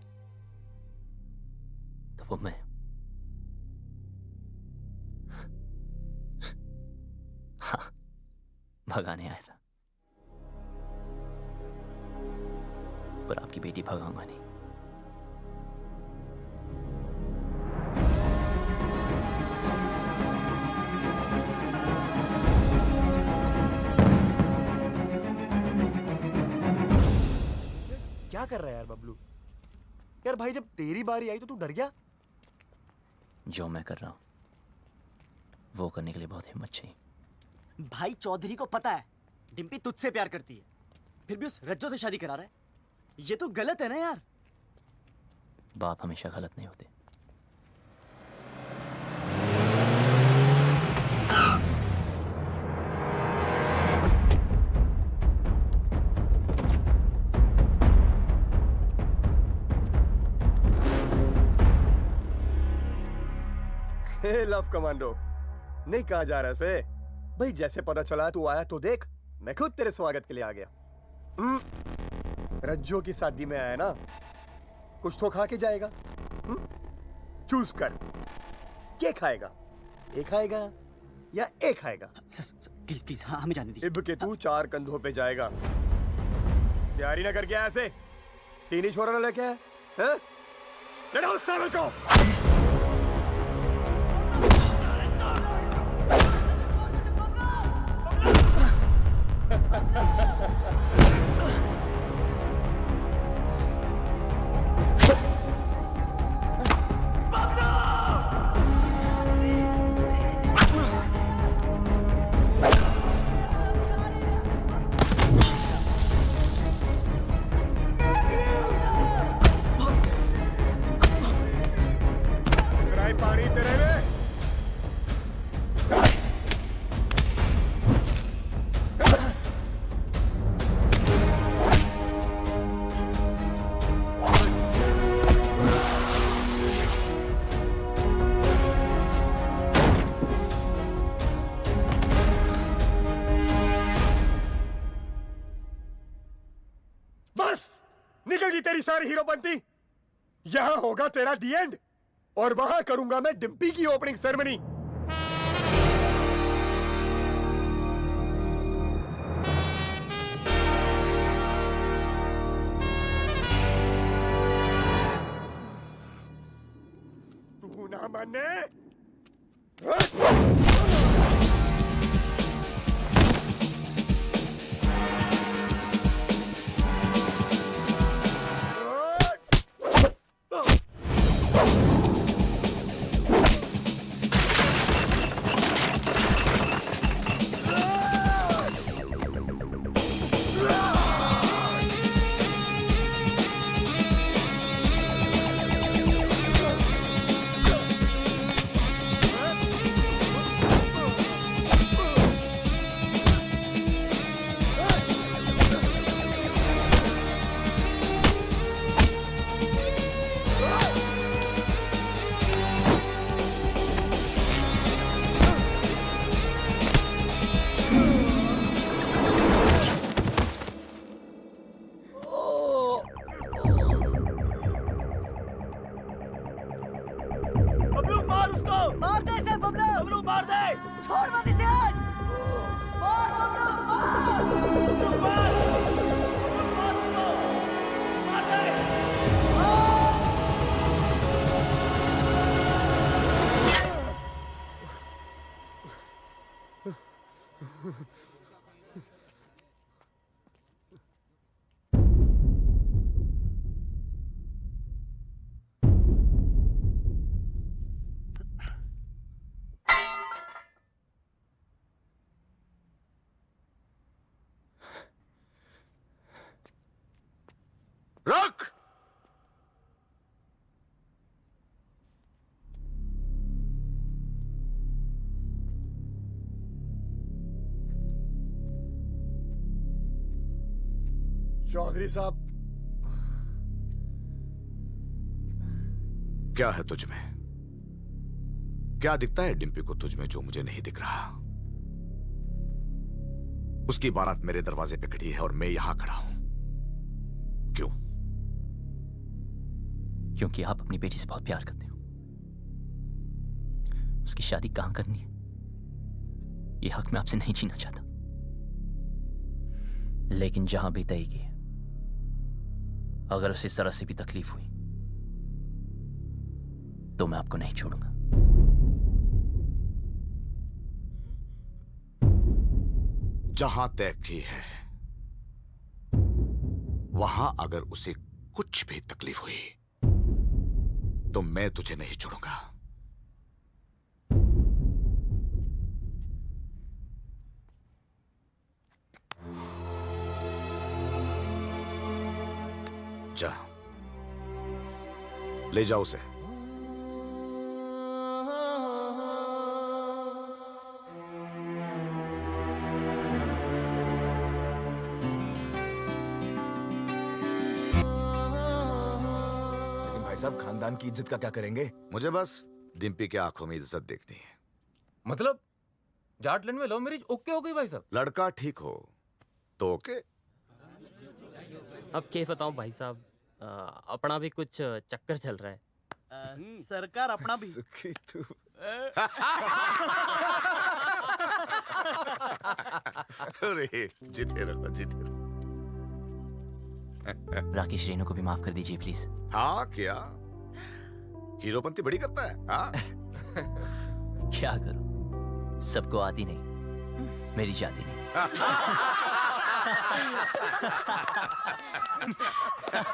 तो वो मैं। हाँ, भगाने आया था, पर आपकी बेटी भगाऊंगा नहीं। क्या कर रहा है यार बबलू? यार भाई, जब तेरी बारी आई तो तू डर गया? जो मैं कर रहा हूं वो करने के लिए बहुत हिम्मत चाहिए। भाई चौधरी को पता है डिम्पी तुझसे प्यार करती है, फिर भी उस रज्जो से शादी करा रहा है। ये तो गलत है ना यार। बाप हमेशा गलत नहीं होते। हे लव कमांडो, नहीं कहा जा रहा से भाई। जैसे पता चला तू आया तो देख, मैं खुद तेरे स्वागत के लिए आ गया। रज्जो की शादी में आया ना, कुछ तो खा के जाएगा। चूज कर, क्या खाएगा? एक खाएगा या एक खाएगा? प्लीज प्लीज, हाँ हमें जाने दीजिए। इब के तू 4 कंधों पे जाएगा। तैयारी ना करके ऐसे 3 ही छोरा लेके आया है? लड़ो सालों को। होगी तेरी सारी हीरोपंती, यहां होगा तेरा दी एंड, और वहां करूंगा मैं डिम्पी की ओपनिंग सेरेमनी। तू ना माने? बबलू मार उसको, मार दे इसे बबलू, बबलू मार दे, छोड़ मत इसे आज, मार बबलू मार, बबलू मार, बबलू मार उसको, मार दे, रुक! चौधरी साहब, क्या है तुझ में? क्या दिखता है डिम्पी को तुझ में जो मुझे नहीं दिख रहा? उसकी बारात मेरे दरवाजे पे खड़ी है और मैं यहां खड़ा हूं। क्यों? क्योंकि आप अपनी बेटी से बहुत प्यार करते हो। उसकी शादी कहां करनी है, यह हक मैं आपसे नहीं छीनना चाहता, लेकिन जहां भी तय की, अगर उसे जरा से भी तकलीफ हुई तो मैं आपको नहीं छोड़ूंगा। जहां तय की है वहां अगर उसे कुछ भी तकलीफ हुई तो मैं तुझे नहीं छोड़ूंगा। जा, ले जाओ उसे। सब खानदान की इज्जत का क्या करेंगे? मुझे बस डिम्पी के आंखों में इज्जत देखनी है। मतलब जाटलैंड में लव मैरिज ओके हो गई भाई साहब? लड़का ठीक हो तो ओके। अब क्या बताऊं भाई साहब, अपना भी कुछ चक्कर चल रहा है। सरकार अपना भी सुखी तू। अरे जीते रहो, जीते रहो। राकेश रेनू को भी माफ कर दीजिए प्लीज। हाँ क्या हीरोपंती बड़ी करता है? हाँ? क्या करूं, सबको आती नहीं, मेरी जाती नहीं।